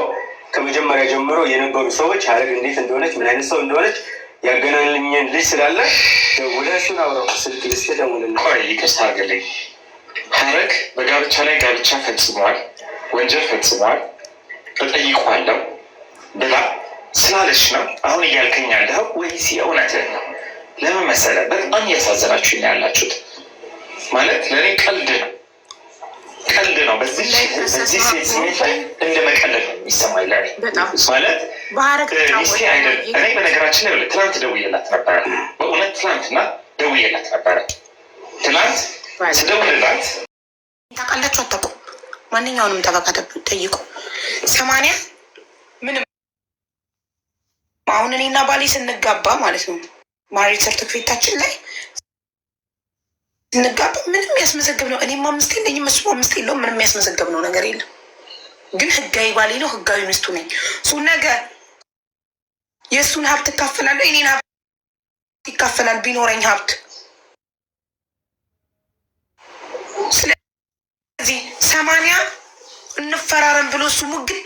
ከመጀመሪያ ጀምሮ የነበሩ ሰዎች ሀረግ እንዴት እንደሆነች ምን አይነት ሰው እንደሆነች ያገናኝልኝን ልጅ ስላለ ደውለህ እሱን አውራው። ስልክ ልስጥ ደውልና ይቅርታ አድርግልኝ። ሀረግ በጋብቻ ላይ ጋብቻ ፈጽሟል፣ ወንጀል ፈጽሟል፣ እጠይቀዋለሁ ብላ ስላለች ነው አሁን እያልከኝ ያለኸው ወይስ የእውነትህን ነው? ለምን መሰለህ በጣም እያሳዘናችሁኝ ያላችሁት። ማለት ለእኔ ቀልድ ነው። በዚህ ሴት ስሜት ላይ እንደ መቀለድ ነው የሚሰማኝ ለእኔ። ማለት ሚስቴ አይደል። እኔ በነገራችን ላይ ትናንት ደውዬላት ነበረ። በእውነት ትናንትና ደውዬላት ነበረ። ትናንት ስደውልላት ታውቃላችሁ፣ አታውቁም። ማንኛውንም ጠበቃ ጠይቁ። 80 ምንም አሁን እኔና ባሌ ስንጋባ ማለት ነው ማሬጅ ሰርተፊኬታችን ላይ ስንጋባ ምንም ያስመዘግብ ነው። እኔም 5 የለኝም እሱ 5 የለውም። ምንም ያስመዘግብ ነው ነገር የለም። ግን ህጋዊ ባሌ ነው፣ ህጋዊ ሚስቱ ነኝ። እሱ ነገ የእሱን ሀብት እካፈላለሁ፣ የኔን ሀብት ይካፈላል ቢኖረኝ ሀብት። ስለዚህ 80 እንፈራረም ብሎ እሱ ሙግት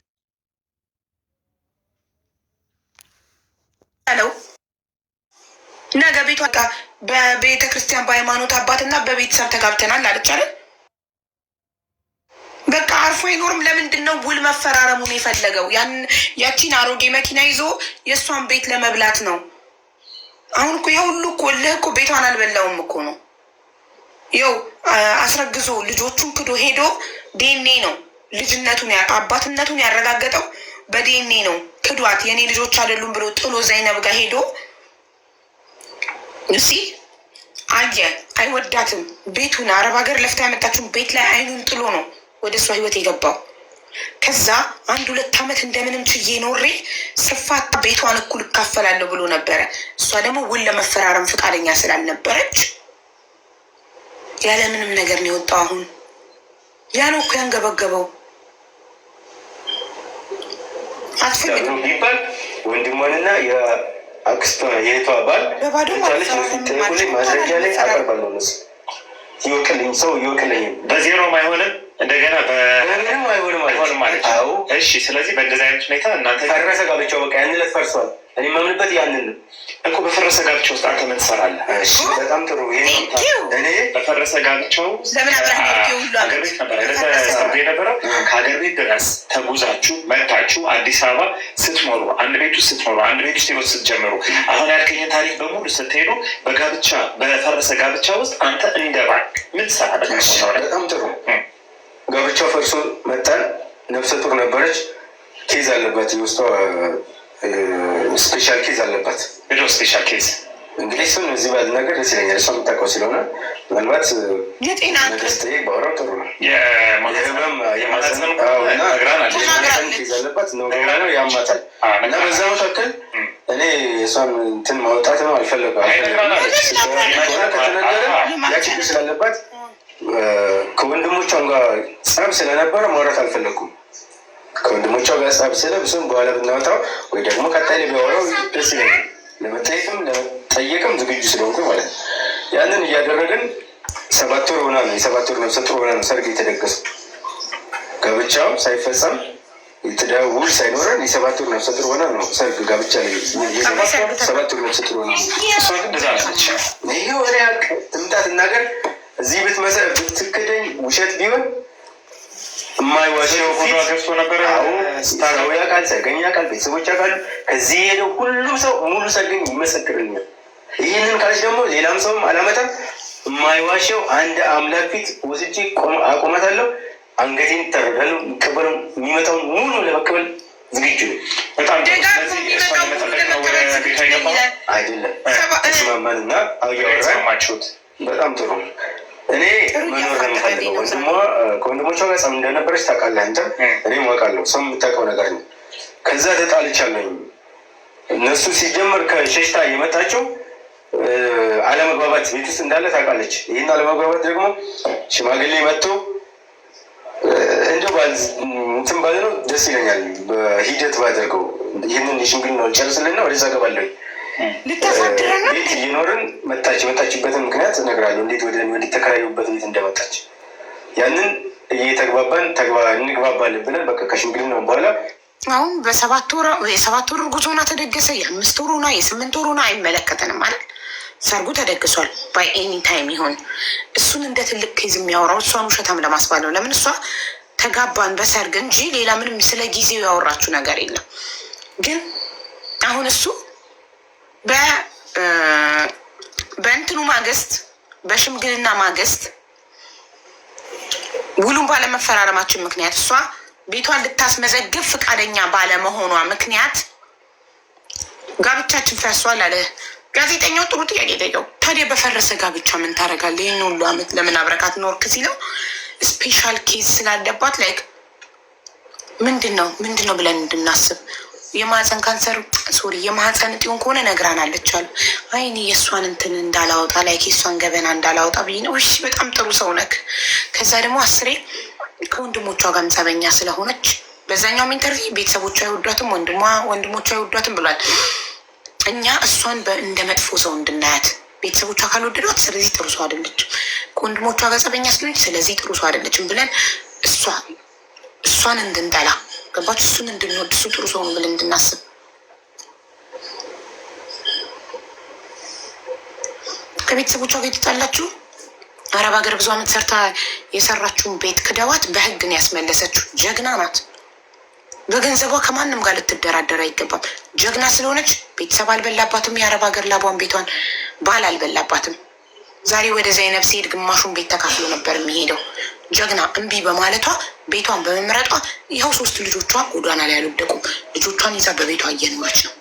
ያለው ነገ ቤቷ በቤተ ክርስቲያን በሃይማኖት አባትና በቤተሰብ ተጋብተናል አለቻለን። በቃ አርፎ አይኖርም። ለምንድን ነው ውል መፈራረሙን የፈለገው? ያቺን አሮጌ መኪና ይዞ የእሷን ቤት ለመብላት ነው። አሁን እኮ የሁሉ እኮ እልህ እኮ ቤቷን አልበላውም እኮ ነው። ይኸው አስረግዞ ልጆቹን ክዶ ሄዶ ዲኤንኤ ነው ልጅነቱን አባትነቱን ያረጋገጠው በዲኤንኤ ነው። ክዷት የኔ ልጆች አይደሉም ብሎ ጥሎ ዘይነብ ጋር ሄዶ እሲ አየ አይወዳትም። ቤቱን አረብ ሀገር ለፍታ ያመጣችውን ቤት ላይ አይኑን ጥሎ ነው ወደ እሷ ህይወት የገባው። ከዛ 1-2 ዓመት እንደምንም ችዬ ኖሬ ስፋት ቤቷን እኩል እካፈላለሁ ብሎ ነበረ። እሷ ደግሞ ውል ለመፈራረም ፈቃደኛ ስላልነበረች ያለምንም ነገር ነው የወጣው። አሁን ያ ነው እኮ ያንገበገበው። አትፈልግም ቢባል ወንድሟንና የአክስቷ የእህቷ ባል ማስረጃ ላይ አቀርባለሁ። ይወቅልኝ ሰው ይወቅልኝ። በዜሮም አይሆንም እንደገና አይሆንም ማለት ነው። እሺ፣ ስለዚህ በእንደዚህ አይነት ሁኔታ እናንተ ፈረሰ ጋብቻው በቃ ያን ዕለት ፈርሷል። እኔ የማምንበት ያንን እኮ በፈረሰ ጋብቻ ውስጥ አንተ ምን ትሰራለህ? በጣም ጥሩ። እኔ በፈረሰ ጋብቻው ሀገር ቤት ነበረ የነበረው። ከሀገር ቤት ድረስ ተጉዛችሁ መታችሁ አዲስ አበባ ስትኖሩ፣ አንድ ቤት ውስጥ ስትኖሩ፣ አንድ ቤት ውስጥ ህይወት ስትጀምሩ፣ አሁን ያልከኝን ታሪክ በሙሉ ስትሄዱ በጋብቻ በፈረሰ ጋብቻ ውስጥ አንተ እንደ ባንክ ምን ትሰራለህ? በጣም ጥሩ። ጋብቻው ፈርሶ መጣን። ነፍሰ ጡር ነበረች። ኬዝ አለባት፣ የውስጧ ስፔሻል ኬዝ አለባት። ስፔሻል ኬዝ እንግዲህ እሱን እዚህ ባል ነገር ደስ ይለኛል። እሷ የምታውቀው ስለሆነ ምናልባት የጤና ነገስት ባወራው ጥሩ ነው። ያለባት ነው ያማታል እና በዛ መካከል እኔ እሷን እንትን ማውጣት ነው አልፈለገም። ከተነገረ ያ ችግር ስላለባት ከወንድሞቿም ጋር ጸብ ስለነበረ ማውራት አልፈለኩም። ከወንድሞቿ ጋር ጸብ ስለ ብሱም በኋላ ብናወጣው ወይ ደግሞ ቀጣይ ቢያወራው ደስ ይለኛል። ለመጠየቅም ዝግጁ ስለሆንኩ ማለት ነው። ያንን እያደረግን 7 ወር ሆና ነው የ7 ወር ነፍሰ ጡር ሆና ነው ሰርግ የተደገሰው። ጋብቻው ሳይፈጸም የትዳር ውል ሳይኖረን የ7 ወር ነፍሰ ጡር ሆና ነው ሰርግ ጋብቻ ላይ 7 ወር ነፍሰ ጡር ሆና ነው። ይሄ ወሬ ትምጣት እናገር እዚህ ብትክደኝ ውሸት ቢሆን የማይዋሸው ገብቶ ነበረ። ስታራዊ ያውቃል፣ ሰርገኛ ያውቃል፣ ቤተሰቦች ያውቃሉ። ከዚህ ሄደው ሁሉም ሰው ሙሉ ሰርገኝ ይመሰክርኛል። ይህንን ካለች ደግሞ ሌላም ሰውም አላመጣም። የማይዋሸው አንድ አምላክ ፊት ወስጄ አቆማታለሁ። አንገቴን ታረዳለሁ። የሚቀበለው የሚመጣውን ሙሉ ለመቀበል ዝግጁ ነው። በጣም አይደለም ተስማማንና አያወራን። በጣም ጥሩ። እኔ መኖር ነው የምፈልገው። ከወንድሞቿ ጋር ጸም እንደነበረች ታውቃለህ አንተም እኔም አውቃለሁ። ሰው የምታውቀው ነገር ነው። ከዛ ተጣልቻለሁኝ። እነሱ ሲጀመር ከሸሽታ የመጣቸው አለመግባባት ቤት ውስጥ እንዳለ ታውቃለች። ይህን አለመግባባት ደግሞ ሽማግሌ መጥቶ እንደው እንትን ባለ ነው ደስ ይለኛል። በሂደት ባደርገው ይህንን የሽምግልና ጨርስልና ወደዛ ገባለሁ። ቤት እየኖርን የመጣችበትን ምክንያት እነግራለሁ። እንዴት ወደ ተከራዩበት ቤት እንደመጣች ያንን እየተግባባን እንግባባለን ብለን በቃ ከሽምግልና በኋላ አሁን የ7 ወር እርጉዝ ሆና ተደገሰ፣ የ5 ወር ሆና የ8 ወር ሆና አይመለከተንም ማለት ሰርጉ ተደግሷል። ባይ ኤኒ ታይም ይሆን እሱን እንደ ትልቅ ኬዝ የሚያወራው እሷን ውሸታም ለማስባል ነው። ለምን እሷ ተጋባን በሰርግ እንጂ ሌላ ምንም ስለ ጊዜው ያወራችሁ ነገር የለም። ግን አሁን እሱ በእንትኑ ማግስት በሽምግልና ማግስት ውሉን ባለመፈራረማችን ምክንያት እሷ ቤቷን ልታስመዘግብ ፈቃደኛ ባለመሆኗ ምክንያት ጋብቻችን ፈርሷል አለ ጋዜጠኛው። ጥሩ ጥያቄ ጠየቀው። ታዲያ በፈረሰ ጋብቻ ምን ታደርጋለህ? ይህን ሁሉ አመት ለምን አብረካት ኖርክ ሲለው ስፔሻል ኬዝ ስላለባት ላይክ ምንድን ነው ብለን እንድናስብ የማህፀን ካንሰር የማህፀን እጢውን ከሆነ ነግራናለች አሉ። አይኔ የእሷን እንትን እንዳላወጣ ላይ የእሷን ገበና እንዳላወጣ ብዬ ነው። እሺ በጣም ጥሩ ሰው ነክ። ከዛ ደግሞ 10 ከወንድሞቿ ጋር ጸበኛ ስለሆነች በዛኛውም ኢንተርቪው ቤተሰቦቿ አይወዷትም፣ ወንድሞቿ አይወዷትም ብሏል። እኛ እሷን እንደ መጥፎ ሰው እንድናያት ቤተሰቦቿ ካልወደዷት ስለዚህ ጥሩ ሰው አይደለችም፣ ከወንድሞቿ ጋር ጸበኛ ስለሆነች ስለዚህ ጥሩ ሰው አይደለችም ብለን እሷን እንድንጠላ ገባች። እሱን እንድንወድ እሱ ጥሩ ሰው ነው ብለን እንድናስብ ከቤተሰቦቿ ጋር የተጣላችሁ አረብ ሀገር ብዙ አመት ሰርታ የሰራችውን ቤት ክደዋት በህግ ነው ያስመለሰችው። ጀግና ናት። በገንዘቧ ከማንም ጋር ልትደራደር አይገባም። ጀግና ስለሆነች ቤተሰብ አልበላባትም። የአረብ ሀገር ላቧን ቤቷን ባል አልበላባትም። ዛሬ ወደ ዘይነብ ሲሄድ ግማሹን ቤት ተካፍሎ ነበር የሚሄደው። ጀግና እምቢ በማለቷ ቤቷን በመምረጧ ይኸው 3 ልጆቿ ጎዳና ላይ አልወደቁም። ልጆቿን ይዛ በቤቷ እየኖረች ነው።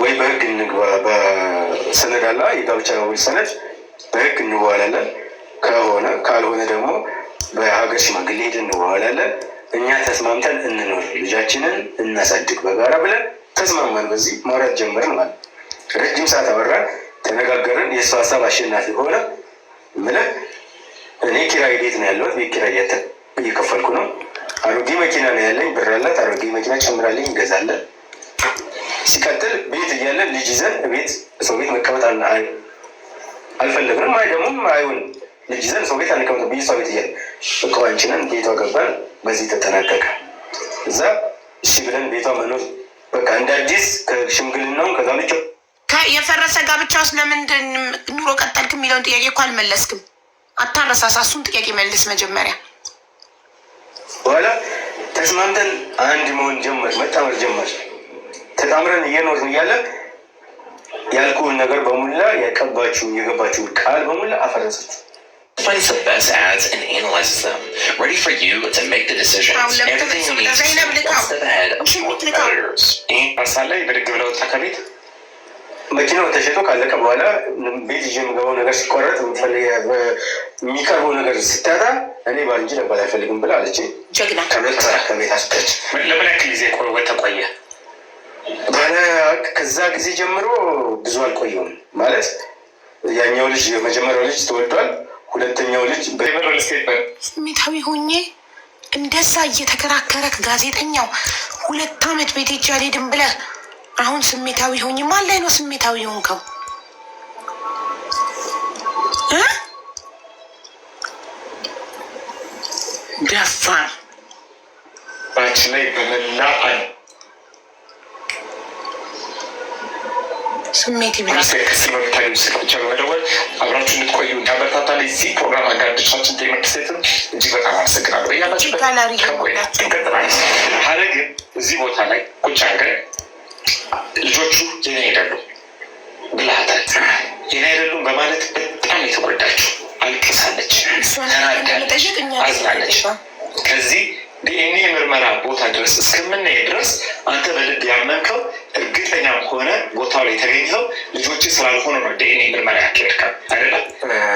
ወይ በህግ እንግባ፣ በሰነድ አላ የጋብቻ ውል ሰነድ በህግ እንዋላለን። ካልሆነ ደግሞ በሀገር ሽማግሌ ሄደን እንዋላለን። እኛ ተስማምተን እንኖር፣ ልጃችንን እናሳድግ በጋራ ብለን ተስማማን። በዚህ ማውራት ጀመርን ማለት ረጅም ሰዓት አወራን፣ ተነጋገርን። የእሱ ሀሳብ አሸናፊ ሆነ። እኔ ኪራይ ቤት ነው ያለሁት። ቤት ኪራይ እየከፈልኩ ነው። አሮጌ መኪና ነው ያለኝ፣ ብር አላት። አሮጌ መኪና ጨምራልኝ እንገዛለን። ሲቀጥል ቤት እያለን ልጅ ይዘን ቤት ሰው ቤት መቀመጥ አልፈለግንም። ደግሞ አይሆንም። ልጅ ይዘን ሰው ቤት አንቀመጥ ብዬ ሰው ቤት እያለን እቃዋችንን ቤቷ ገባን። በዚህ ተጠናቀቀ። እዛ እሺ ብለን ቤቷ መኖር በቃ እንደ አዲስ ከሽምግልናው ከጋብቻው የፈረሰ ጋብቻ ውስጥ ለምንድን ኑሮ ቀጠልክ የሚለውን ጥያቄ እኮ አልመለስክም። አታረሳሳ። እሱን ጥያቄ መልስ መጀመሪያ። በኋላ ተስማምተን አንድ መሆን ጀመር፣ መጣመር ጀመር። ተጣምረን እየኖርን እያለ ያልኩህን ነገር በሙላ የገባችሁን ቃል በሙላ አፈረሰችው። Finds the best ads and analyzes them, ready for you to make the decisions. Everything you need to one step ahead of your competitors. መኪናው ተሸጦ ካለቀ በኋላ ቤት ይዤ የምገባው ነገር ሲቆረጥ የሚቀርበው ነገር ስታጣ እኔ ባል እንጂ ነበር አይፈልግም ብላ አለች። ጀግና ከቤት አስወጣች። ለምን ያክል ጊዜ ተቆየ? ከዛ ጊዜ ጀምሮ ብዙ አልቆየውም። ማለት ያኛው ልጅ የመጀመሪያው ልጅ ተወልዷል። ሁለተኛው ልጅ ስሜታዊ ሆኜ እንደዛ እየተከራከረክ ጋዜጠኛው 2 ዓመት ቤት ሄጄ አልሄድም ብለህ አሁን ስሜታዊ ሆኜ ማን ላይ ነው ስሜታዊ ሆንከው? ደፋር ባች ላይ በመላ ስሜት ይብላል። መብታዊ ስልክ ብቻ በመደወል አብራችሁ እንድትቆዩ እንዳበረታታ ላይ እዚህ ፕሮግራም አጋርቻችን ትምህርት ሴትን እጅግ በጣም አመሰግናለሁ። ሀረግ እዚህ ቦታ ላይ ቁጭ አድርገን ልጆቹ የኔ አይደሉም ብላታል። የኔ አይደሉም በማለት በጣም የተጎዳችው አልቅሳለች፣ ተናዳለች፣ አዝናለች። ከዚህ ዲኤንኤ ምርመራ ቦታ ድረስ እስከምናየ ድረስ አንተ በልብ ያመንከው እርግጠኛ ሆነ ቦታው ላይ የተገኘው ልጆች ስላልሆኑ ነው ዲኤንኤ ምርመራ ያካሄድከው አይደለም።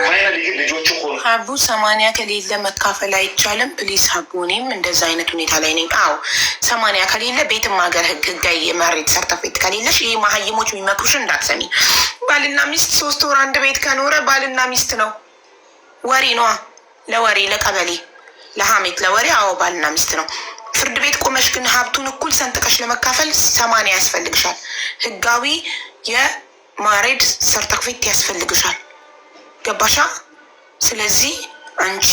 ፋይናሊ ግን ልጆቹ ሆኑ። ሀቡ 80 ከሌለ መካፈል አይቻልም። ፕሊስ ሀቡ፣ እኔም እንደዛ አይነት ሁኔታ ላይ ነኝ። አዎ 80 ከሌለ ቤትም ሀገር ህጋዊ የመሬት ሰርተፊኬት ከሌለሽ ይህ መሀይሞች የሚመክሩሽ እንዳትሰሚ። ባልና ሚስት 3 ወር አንድ ቤት ከኖረ ባልና ሚስት ነው። ወሬ ነዋ፣ ለወሬ ለቀበሌ ለሀሜት ለወሬ። አዎ ባልና ሚስት ነው። ፍርድ ቤት ቆመሽ ግን ሀብቱን እኩል ሰንጥቀሽ ለመካፈል 80 ያስፈልግሻል። ህጋዊ የማሬድ ሰርተፊኬት ያስፈልግሻል። ገባሻ? ስለዚህ አንቺ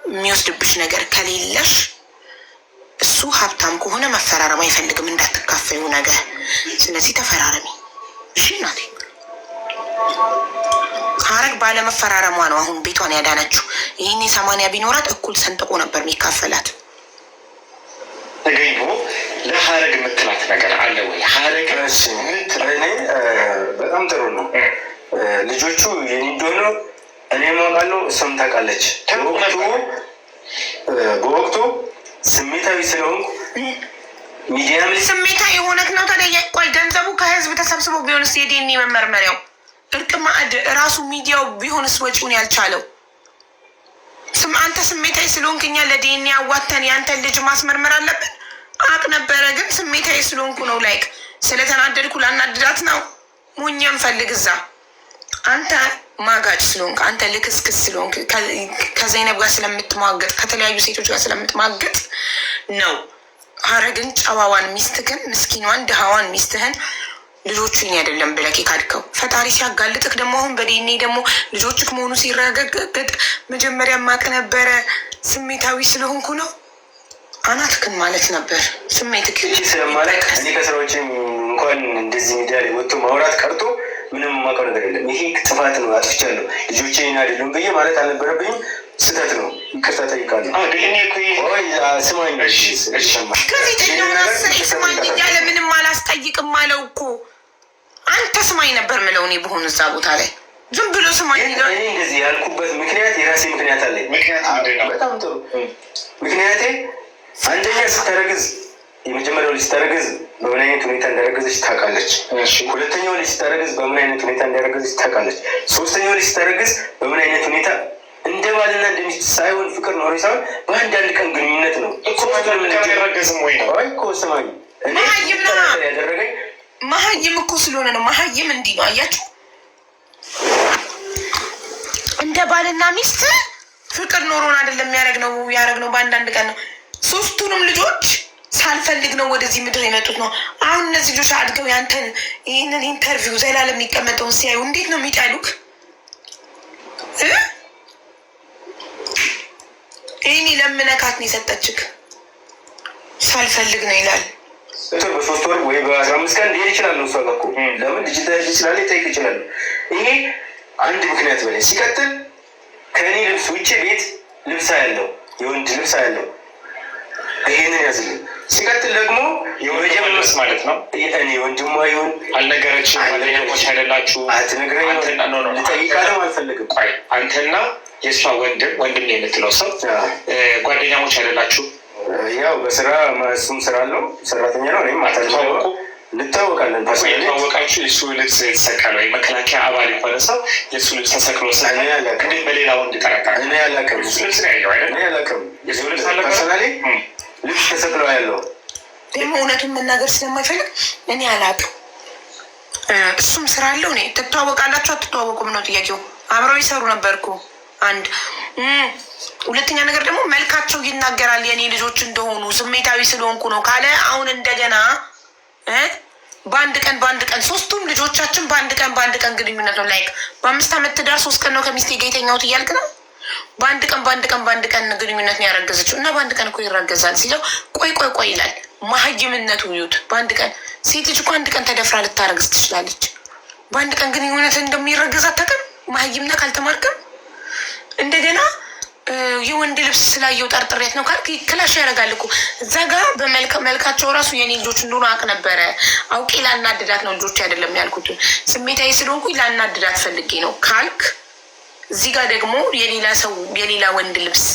የሚወስድብሽ ነገር ከሌለሽ እሱ ሀብታም ከሆነ መፈራረም አይፈልግም እንዳትካፈዩ ነገር። ስለዚህ ተፈራረሚ እሺ እናቴ። ሀረግ ባለመፈራረሟ ነው አሁን ቤቷን ያዳነችው። ይህኔ 80 ቢኖራት እኩል ሰንጥቆ ነበር የሚካፈላት። ተገኝቶ ለሀረግ የምትላት ነገር አለ ወይ? ሀረግ እኔ በጣም ጥሩ ነው። ልጆቹ የኔ እንደሆነ እኔ ማውቃለሁ፣ እሷም ታውቃለች። በወቅቱ ስሜታዊ ስለሆንኩ ሚዲያ ስሜታዊ የሆነክ ነው። ታዲያ ቆይ ገንዘቡ ከህዝብ ተሰብስቦ ቢሆንስ የዲኤንኤ መመርመሪያው እርቅ ማዕድ ራሱ ሚዲያው ቢሆንስ ወጪውን ያልቻለው? አንተ ስሜታዊ ስለሆንክ እኛ ለዲኤንኤ አዋተን ያንተን ልጅ ማስመርመር አለብን? አቅ ነበረ ግን ስሜታዊ ስለሆንኩ ነው። ላይክ ስለተናደድኩ ላናድዳት ነው። ሞኛም ፈልግ እዛ። አንተ ማጋጭ ስለሆንክ፣ አንተ ልክስክስ ስለሆንክ፣ ከዘይነብ ጋር ስለምትሟገጥ፣ ከተለያዩ ሴቶች ጋር ስለምትሟገጥ ነው። ሀረግን ጨዋዋን ሚስትህን፣ ምስኪኗን ድሃዋን ሚስትህን ልጆቹን አይደለም ብለህ ካድከው። ፈጣሪ ሲያጋልጥክ ደግሞ አሁን በዲኤንኤ ደግሞ ልጆችክ መሆኑ ሲረጋገጥ መጀመሪያ ማቅ ነበረ ስሜታዊ ስለሆንኩ ነው አናትክን ማለት ነበር። ስሜትክ ስለማለት እኔ ከስራዎች እንኳን እንደዚህ ሚዲያ ላይ ወጥቶ ማውራት ቀርቶ ምንም የማውቀው ነገር የለም። ይሄ ጥፋት ነው፣ አጥፍቻለሁ፣ ልጆቼን አይደሉም ብዬ ማለት አልነበረብኝም። ስህተት ነው፣ ይቅርታ ጠይቃለሁ። ስማኝ፣ ጋዜጠኛውን አስሬ ስማኝ እያለ ምንም አላስጠይቅም አለው እኮ። አንተ ስማኝ ነበር ምለው እኔ በሆኑ እዛ ቦታ ላይ ዝም ብሎ ስማኝ። እኔ እንደዚህ ያልኩበት ምክንያት የራሴ ምክንያት አለኝ። በጣም ጥሩ ምክንያቴ፣ አንደኛ ስታረግዝ፣ የመጀመሪያው ልጅ ስታረግዝ በምን አይነት ሁኔታ እንዳረገዘች ታውቃለች። ሁለተኛው ልጅ ስታረግዝ በምን አይነት ሁኔታ እንዳረገዘች ታውቃለች። ሶስተኛው ልጅ ስታረግዝ በምን አይነት ሁኔታ እንደ ባልና እንደ ሚስት ሳይሆን ፍቅር ኖሮ ሳይሆን በአንዳንድ ቀን ግንኙነት ነው ረገዝም ወይ ነው እኮ። ስማኝ፣ ያደረገኝ መሀይም እኮ ስለሆነ ነው። መሀይም እንዲህ ነው። አያችሁ፣ እንደ ባልና ሚስት ፍቅር ኖሮን አይደለም ያደረግነው በአንዳንድ ቀን ነው። 3ቱንም ልጆች ሳልፈልግ ነው ወደዚህ ምድር የመጡት ነው። አሁን እነዚህ ልጆች አድገው ያንተን ይህንን ኢንተርቪው ዘላለም የሚቀመጠውን ሲያዩ እንዴት ነው የሚጠሉክ? ይህን ለምነካት ነው የሰጠችክ። ሳልፈልግ ነው ይላል። በ3 ወር ወይ በ15 ቀን ሊሄድ ይችላል ነው እሷ ጋር እኮ። ለምን ልጅ ስላለ ይጠይቅ ይችላል። ይሄ አንድ ምክንያት በላይ ሲቀጥል፣ ከእኔ ልብስ ውጭ ቤት ልብስ ያለው የወንድ ልብስ ያለው ይሄንን ያዝልኝ። ሲቀጥል ደግሞ የመጀመሪያስ ማለት ነው እኔ ወንድሟ ይሁን አልነገረችም። ጓደኛሞች አይደላችሁ? አትነግረኝ። ልጠይቃትም አልፈልግም። ቆይ አንተና የእሷ ወንድም የምትለው ሰው ጓደኛሞች አይደላችሁ? ያው በስራ እሱም ስራ አለው፣ ሰራተኛ ነው። እኔም እንታወቃለን። የተዋወቃችሁ የእሱ ልብስ የተሰቀለው የመከላከያ አባል የሆነ ሰው የእሱ ልብስ ተሰቅሎ እንዴት በሌላ ወንድ ጠረቃ? እኔ አላውቅም። እሱ ልብስ ነው ያየው አይደል? እኔ አላውቅም። የእሱ ልብስ አለ ፐርሰናሊ ልብስ ተሰቅሎ ያለው ደግሞ እውነቱን መናገር ስለማይፈልግ እኔ አላውቅም። እሱም ስራ አለው። እኔ ትተዋወቃላችሁ አትተዋወቁም ነው ጥያቄው። አብረው ይሰሩ ነበርኩ። አንድ ሁለተኛ ነገር ደግሞ መልካቸው ይናገራል የኔ ልጆች እንደሆኑ ስሜታዊ ስለሆንኩ ነው ካለ አሁን እንደገና በአንድ ቀን ሶስቱም ልጆቻችን በአንድ ቀን ግንኙነት ነው። ላይክ በ5 ዓመት ትዳር 3 ቀን ነው ከሚስቴ ጋር የተኛሁት እያልክ ነው። በአንድ ቀን ግንኙነት ነው ያረገዘችው እና በአንድ ቀን እኮ ይረገዛል ሲለው ቆይ ይላል። ማህይምነቱ ይዩት። በአንድ ቀን ሴት ልጅ እኮ አንድ ቀን ተደፍራ ልታረግዝ ትችላለች። በአንድ ቀን ግንኙነት እንደሚረገዝ አታውቅም? ማህይምና ካልተማርክም እንደገና የወንድ ልብስ ስላየው ጠርጥሬት ነው ካልክ ክላሽ ያደርጋል እኮ እዛ ጋ በመልካቸው ራሱ የኔ ልጆች እንደሆኑ አውቅ ነበረ። አውቄ ላናድዳት ነው ልጆች አይደለም ያልኩት፣ ስሜታዊ ስለሆንኩ ላናድዳት ፈልጌ ነው ካልክ እዚህ ጋር ደግሞ የሌላ ወንድ ልብስ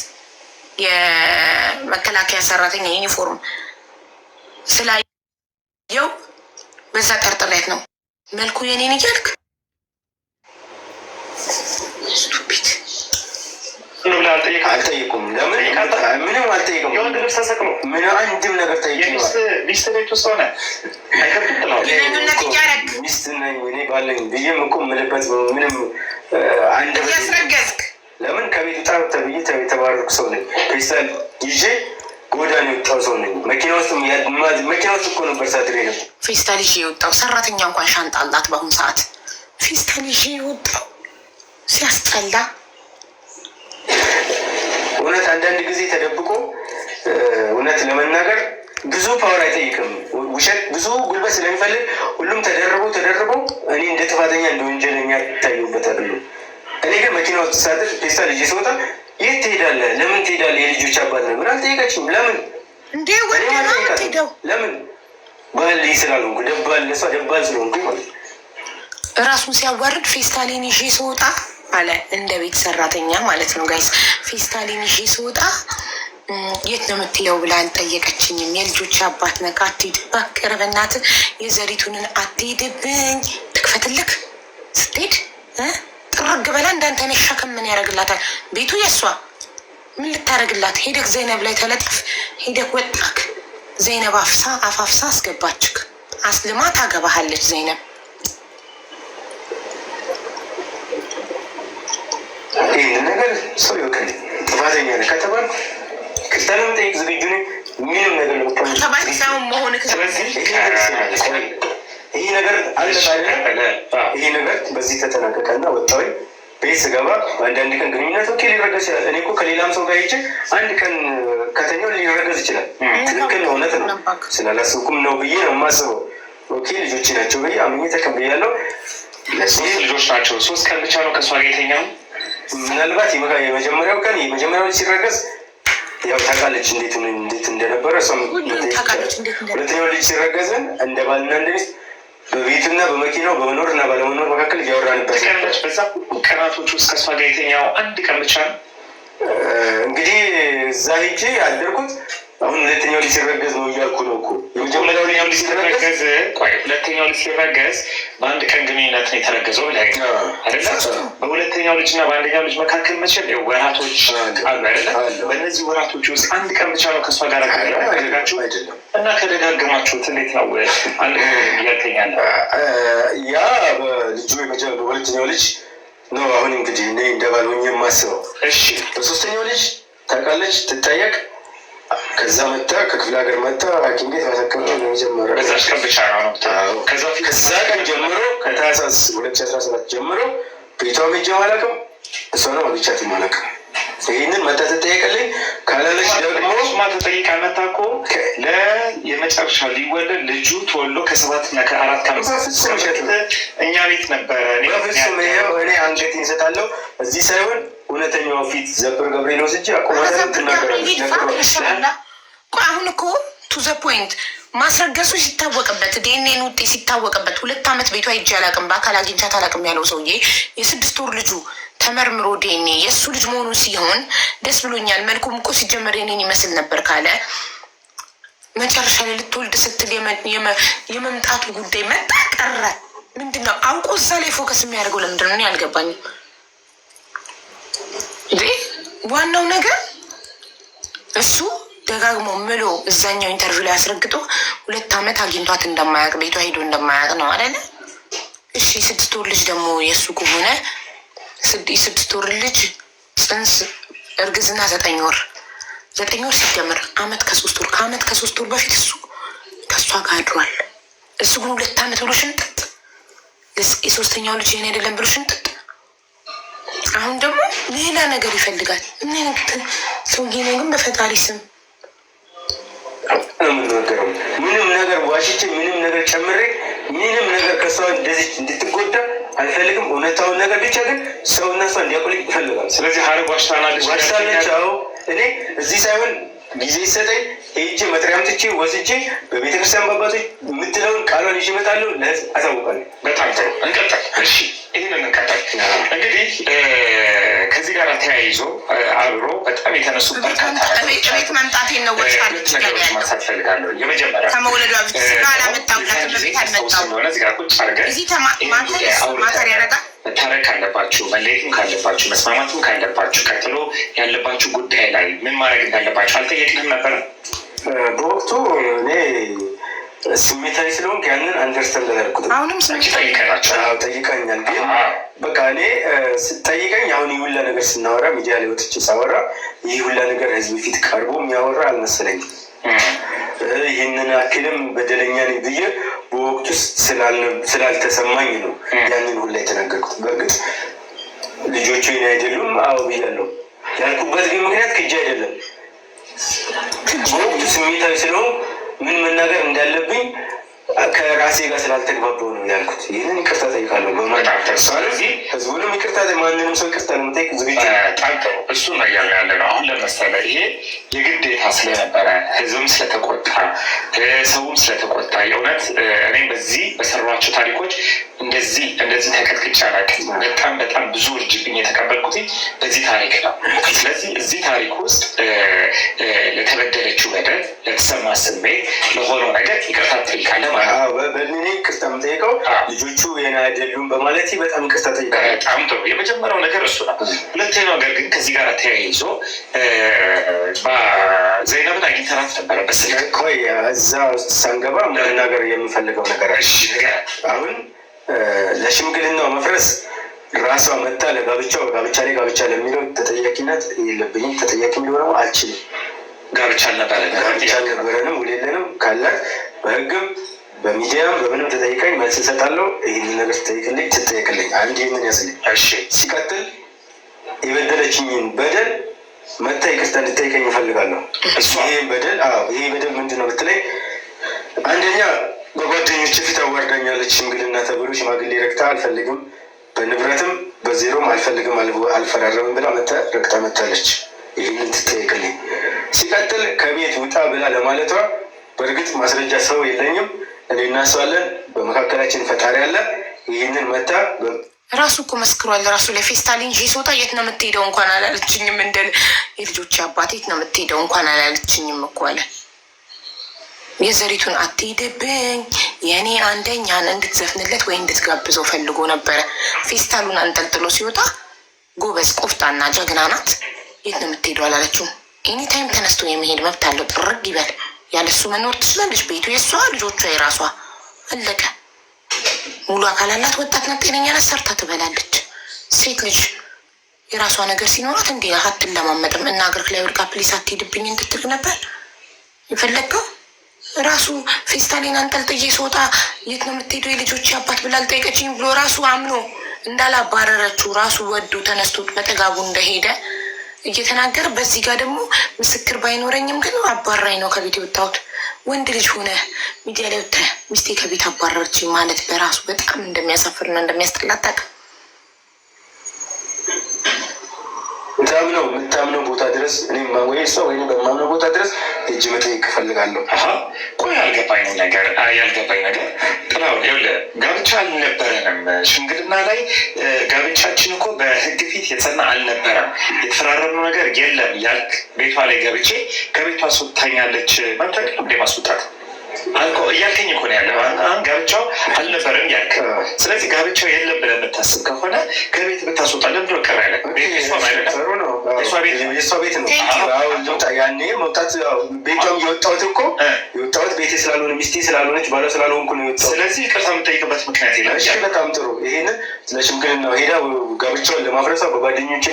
የመከላከያ ሰራተኛ ዩኒፎርም ስላየው በዛ ጠርጥሬት ነው መልኩ የኔን እያልክ ስቱፒድ አልጠይቁም። ምንም አልጠይቅም። የወንድ ልብስ ተሰቅሎ ምንም አንድም ነገር ሚስት ቤት ውስጥ ሆነ ግንኙነት እያደረግ ሚስት ነኝ እኔ ባለኝ ብዬም እኮ የምልበት ምንም አንድ እያስረገዝክ ለምን ከቤት ውጣ ተብዬ የተባረኩ ሰው ነኝ። ፔስታል ይዤ ጎዳን የወጣው ሰው ነኝ። መኪና ውስጥ እኮ ነበር ሳድሬ ነበር። ፌስታል ይዤ የወጣው ሰራተኛ እንኳን ሻንጣ አላት በአሁኑ ሰዓት። ፌስታል ይዤ የወጣው ሲያስጠላ። እውነት አንዳንድ ጊዜ ተደብቆ እውነት ለመናገር ብዙ ፓወር አይጠይቅም። ውሸት ብዙ ጉልበት ስለሚፈልግ ሁሉም ተደርቦ እኔ እንደ ጥፋተኛ እንደ ወንጀለኛ ይታዩበታል። እኔ ግን መኪና ውስጥ ሳድር ፔስታል ይዤ ስወጣ የት ትሄዳለህ? ለምን ትሄዳለህ? የልጆች አባት ነው ምን አልጠየቀችም። ለምን እንዴ ወደው ለምን ባል ስላልሆንኩ ለእሷ ደባል ስለሆንኩ ማለት ራሱን ሲያዋርድ ፌስታሊን ይዤ ስወጣ አለ እንደ ቤት ሰራተኛ ማለት ነው ጋይስ። ፌስታሊን ይዤ ስወጣ የት ነው የምትለው ብላ አልጠየቀችኝም። የልጆች አባት ነህ አትሄድብህ፣ ቅርብ እናትህ የዘሪቱንን አትሄድብኝ ትክፈትልክ ስትሄድ ጥርግ በላ እንዳንተ አይነት ሸክም ምን ያደርግላታል? ቤቱ የእሷ ምን ልታደርግላት? ሄደክ ዘይነብ ላይ ተለጠፍ። ሄደክ ወጣክ ዘይነብ አፋፍሳ አስገባችክ። አስልማ ታገባሃለች ዘይነብ። ይህን ነገር ሰው ይወቀል። ጥፋተኛ ነህ ከተባልኩ ክስታ ለመጠየቅ ዝግጁ ነኝ። ምንም ነገር ለመባሳሁን መሆን ይህ ነገር ይህ ነገር በዚህ ተጠናቀቀና ወጣዊ ቤት ስገባ በአንዳንድ ቀን ግንኙነት ኦኬ ሊረገዝ ይችላል። እኔ እኮ ከሌላም ሰው ጋር ሄጄ አንድ ቀን ከተኛው ሊረገዝ ይችላል። ትክክል ነው፣ እውነት ነው። ስላላስብኩም ነው ብዬ ነው የማስበው። ኦኬ ልጆች ናቸው ብዬ አምኜ ተቀብያለሁ። ሶስት ልጆች ናቸው። 3 ቀን ብቻ ነው ከእሷ ጋር የተኛው። ምናልባት የመጀመሪያው ቀን የመጀመሪያው ልጅ ሲረገዝ ያው ታውቃለች እንዴት እንደነበረ እሷም። ሁለተኛው ልጅ ሲረገዝን እንደ ባልና እንደ ሚስት በቤቱና በመኪናው በመኖር እና ባለመኖር መካከል እያወራንበት በዛ ቀናቶች ውስጥ ከእሷ ጋር የተኛው አንድ ቀን ብቻ ነው። እንግዲህ እዛ ሄጄ አደርኩት። አሁን ሁለተኛው ልጅ ሲረገዝ ነው እያልኩ ነው እኮ። ሁለተኛው ልጅ ሲረገዝ በአንድ ቀን ግንኙነት ነው የተረገዘው ብለህ አይደለ? በሁለተኛው ልጅ እና በአንደኛው ልጅ መካከል መቼም ወራቶች አሉ አይደለ? በእነዚህ ወራቶች ውስጥ አንድ ቀን ብቻ ነው ከእሷ ጋር ያደረጋችሁ እና ከደጋግማችሁት እንዴት ነው አንድ እያልተኛለ? ያ በልጁ በሁለተኛው ልጅ ነው። አሁን እንግዲህ እኔ እንደባልሆኝ የማስበው። እሺ በሶስተኛው ልጅ ታውቃለች ትታየቅ ከዛ መጣ ከክፍለ ሀገር መጣ ሐኪም ቤት ማሳከም ነው ለመጀመሪያ በዛች ቀን ብቻ ነው። ከዛ ቀን ጀምሮ ከታህሳስ 2017 ጀምሮ ቤቷም ሄጄ አላውቅም፣ እሷንም አግኝቻትም አላውቅም። ይህንን መጣ ትጠየቅልኝ ካላለች ደግሞ ማ ተጠይቃ መጣ እኮ የመጨረሻ ሊወለድ ልጁ ተወልዶ ከ7 እና ከ4 እኛ ቤት ነበረ። እኔ አንገቴን እሰጣለሁ እዚህ ሳይሆን እውነተኛው ፊት ዘብር ገብርኤል ወስጄ አቆማት ትናገራለች። አሁን እኮ ቱ ዘ ፖይንት ማስረገሱ ሲታወቅበት ዲኤንኤን ውጤት ሲታወቅበት 2 ዓመት ቤቷ ሄጄ አላውቅም፣ በአካል አግኝቻት አላውቅም ያለው ሰውዬ የ6 ወር ልጁ ተመርምሮ ዲኤንኤ የእሱ ልጅ መሆኑ ሲሆን ደስ ብሎኛል። መልኩም እኮ ሲጀመር የኔን ይመስል ነበር ካለ መጨረሻ ላይ ልትወልድ ስትል የመምጣቱ ጉዳይ መጣ ቀረ። ምንድን ነው አውቆ እዛ ላይ ፎከስ የሚያደርገው? ለምንድን ነው? እኔ አልገባኝም። እንዴ ዋናው ነገር እሱ ደጋግሞ ምሎ እዛኛው ኢንተርቪው ላይ አስረግጦ 2 ዓመት አግኝቷት እንደማያውቅ ቤቷ ሄዶ እንደማያውቅ ነው አይደለ? እሺ 6 ወር ልጅ ደግሞ የእሱ ከሆነ 6 ወር ልጅ ጽንስ እርግዝና 9 ወር 9 ወር ሲጀምር ዓመት ከ3 ወር ከዓመት ከ3 ወር በፊት እሱ ከእሷ ጋር አድሯል። እሱ ግን 2 ዓመት ብሎ ሽንጥጥ የ3ኛው ልጅ ይህን አይደለም ብሎ ሽንጥጥ። አሁን ደግሞ ሌላ ነገር ይፈልጋል። ምን አይነት ሰውዬ ነው ግን? በፈጣሪ ስም ምንም ነገር ዋሽቼ ምንም ነገር ጨምሬ ምንም ነገር ከሷ እንደዚህ እንድትጎዳ አልፈልግም። እውነታውን ነገር ብቻ ግን ሰውና እሷ እንዲያቆልኝ ይፈልጋል። ስለዚህ ሀረግ ዋሽታናለች። አዎ እኔ እዚህ ሳይሆን ጊዜ ይሰጠኝ ሄጄ መጥሪያ አምጥቼ ወስጄ በቤተክርስቲያን በአባቶች የምትለውን ቃሏን ይዤ እመጣለሁ፣ ለህዝብ አሳውቃለሁ። በጣም ጥሩ እንቀጥል። እሺ ይህንን እንቀጥል። እንግዲህ ከዚህ ጋር ተያይዞ አብሮ በጣም የተነሱ ቤት መምጣቴን ነው ሁለት ነገሮች ማንሳት ፈልጋለሁ። የመጀመሪያ ከመውለዷ በፊት ስጋ አላመጣሁላትም፣ በቤት አልመጣሁም። እዚህ ጋር ቁጭ አድርገን እዚህ ማተር ያደርጋል። መታረቅ ካለባችሁ፣ መለየትም ካለባችሁ፣ መስማማትም ካለባችሁ፣ ቀጥሎ ያለባችሁ ጉዳይ ላይ ምን ማድረግ እንዳለባችሁ አልጠየቅንም ነበረ? በወቅቱ እኔ ስሜታዊ ስለሆንክ ያንን አንደርስታንድ አላደረኩትም። አሁንም ጠይቀናቸው ጠይቀኛል። ግን በቃ እኔ ስጠይቀኝ አሁን ይህ ሁላ ነገር ስናወራ ሚዲያ ላይ ወጥቼ ሳወራ ይህ ሁላ ነገር ህዝብ ፊት ቀርቦ የሚያወራ አልመሰለኝም። ይህንን አክልም በደለኛ ነኝ ብዬ በወቅቱ ስላልተሰማኝ ነው ያንን ሁላ የተናገርኩት። በእርግጥ ልጆቹ ይህን አይደሉም አዎ ብያለሁ። ያልኩበት ግን ምክንያት ክጄ አይደለም። በወቅቱ ስሜታዊ ስለሆንኩ ምን መናገር እንዳለብኝ ከራሴ ጋር ስላልተግባባሁ ነው ያልኩት። ይህንን ይቅርታ ጠይቃለሁ በማለት ስለዚህ ህዝቡንም ይቅርታ፣ ማንንም ሰው ይቅርታ ለመጠየቅ ዝግጁ ጠንቅሩ። እሱ ነው እያልን ያለ ነው። አሁን ለመሰለ ይሄ የግዴታ ስለነበረ ህዝብም ስለተቆጣ ሰውም ስለተቆጣ የእውነት እኔም በዚህ በሰሯቸው ታሪኮች እንደዚህ ተቀጥቅጬ አላውቅም። በጣም ብዙ እርጅብኝ የተቀበልኩት በዚህ ታሪክ ነው። ስለዚህ እዚህ ታሪክ ውስጥ ለተበደለችው በደል፣ ለተሰማ ስሜት፣ ለሆነው ነገር ይቅርታ ትጠይቃለህ ማለት ነው። በእኔ ይቅርታ የምጠይቀው ልጆቹ የኔ አይደሉም በማለት በጣም ይቅርታ ጠይቃለሁ። በጣም ጥሩ። የመጀመሪያው ነገር እሱ ነው። ሁለተኛው ነገር ግን ከዚህ ጋር ተያይዞ ዘይነብን አግኝተናት ነበረ በስልክ። ቆይ እዛ ውስጥ ሳንገባ መናገር የምፈልገው ነገር አሁን ለሽምግልናው መፍረስ ራሷ መጣ ለጋብቻው ጋብቻ ላይ ጋብቻ ለሚለው ተጠያቂነት የለብኝም። ተጠያቂ ሊሆነው አልችልም። ጋብቻ አልነበረንም ውሌለንም ካላት በህግም በሚዲያም በምንም ተጠይቀኝ መልስ እሰጣለሁ። ይህንን ነገር ትጠይቅልኝ አንድ ይህንን ያስልኝ። ሲቀጥል የበደለችኝን በደል መታ ይቅርታ እንድጠይቀኝ እፈልጋለሁ። ይህ በደል ምንድን ነው ብትለኝ፣ አንደኛ በጓደኞች ፊት አዋርዳኛለች። ሽምግልና ተብሎ ሽማግሌ ረግታ አልፈልግም፣ በንብረትም በዜሮም አልፈልግም አልፈራረምም ብላ ረግታ መታለች። ይህንን ትጠይቅልኝ። ሲቀጥል ከቤት ውጣ ብላ ለማለቷ በእርግጥ ማስረጃ ሰው የለኝም፣ እኔ እናሷለን፣ በመካከላችን ፈጣሪ አለ። ይህንን መታ ራሱ እኮ መስክሯል። ራሱ ለፌስታል እንጂ ሶታ የት ነው የምትሄደው እንኳን አላለችኝም። እንደ የልጆች አባት የት ነው የምትሄደው እንኳን አላለችኝም እኮ አለ። የዘሪቱን አትሄድብኝ የእኔ አንደኛን እንድትዘፍንለት ወይ እንድትጋብዘው ፈልጎ ነበረ። ፌስታሉን አንጠልጥሎ ሲወጣ ጎበዝ ቆፍጣና ጀግና ናት። የት ነው የምትሄደው አላለችውም። ኤኒታይም ተነስቶ የመሄድ መብት አለው። ጥርግ ይበል። ያለሱ መኖር ትችላለች። ቤቱ የእሷ፣ ልጆቿ የራሷ። አለቀ። ሙሉ አካል አላት። ወጣት ናት። ጤነኛ ናት። ሰርታ ትበላለች። ሴት ልጅ የራሷ ነገር ሲኖራት እንዲህ አትለማመጥም። እና እግርህ ላይ ወድቃ ፕሊስ አትሄድብኝ እንድትል ነበር የፈለግከው። ራሱ ፌስታሌን አንጠልጥዬ ስወጣ የት ነው የምትሄደው የልጆች አባት ብላ አልጠየቀችኝ ብሎ ራሱ አምኖ እንዳላባረረችው ራሱ ወዱ ተነስቶ በጠጋቡ እንደሄደ እየተናገረ፣ በዚህ ጋር ደግሞ ምስክር ባይኖረኝም ግን አባራኝ ነው ከቤት የወጣሁት። ወንድ ልጅ ሆነ ሚዲያ ላይ ወጥተህ ሚስቴ ከቤት አባረረችኝ ማለት በራሱ በጣም እንደሚያሳፍርና እንደሚያስጠላ አታውቅም። የምታምነው ቦታ ድረስ እኔም ወይ እሷ ወይም በማምነው ቦታ ድረስ እጅ መጠየቅ እፈልጋለሁ። ቆይ ያልገባኝ ነገር ጥላሁን፣ ይኸውልህ ጋብቻ አልነበረንም። ሽምግልና ላይ ጋብቻችን እኮ በህግ ፊት የጸና አልነበረም። የተፈራረምነው ነገር የለም ያልክ ቤቷ ላይ ገብቼ ከቤቷ አስወጥታኛለች መብት አይደለም እንደ ማስወጣት እያልከኝ እኮ ነው ያለ። አሁን ጋብቻው አልነበረም ያልክ። ስለዚህ ጋብቻው የለም ብለህ የምታስብ ከሆነ ከቤት ብታስወጣ ለምንድን ነው ቀር ያለ? የእሷ ቤት ነው። ያኔ መውጣት ቤቷም የወጣሁት እኮ የወጣሁት ቤቴ ስላልሆነ ሚስቴ ስላልሆነች ባለ ስላልሆንኩ ነው የወጣሁት። ስለዚህ ይቅርታ የምጠይቅበት ምክንያት የለም። እሺ በጣም ጥሩ። ይሄንን ለሽምግልና ሄዳ ጋብቻውን ለማፍረሷ በጓደኞቼ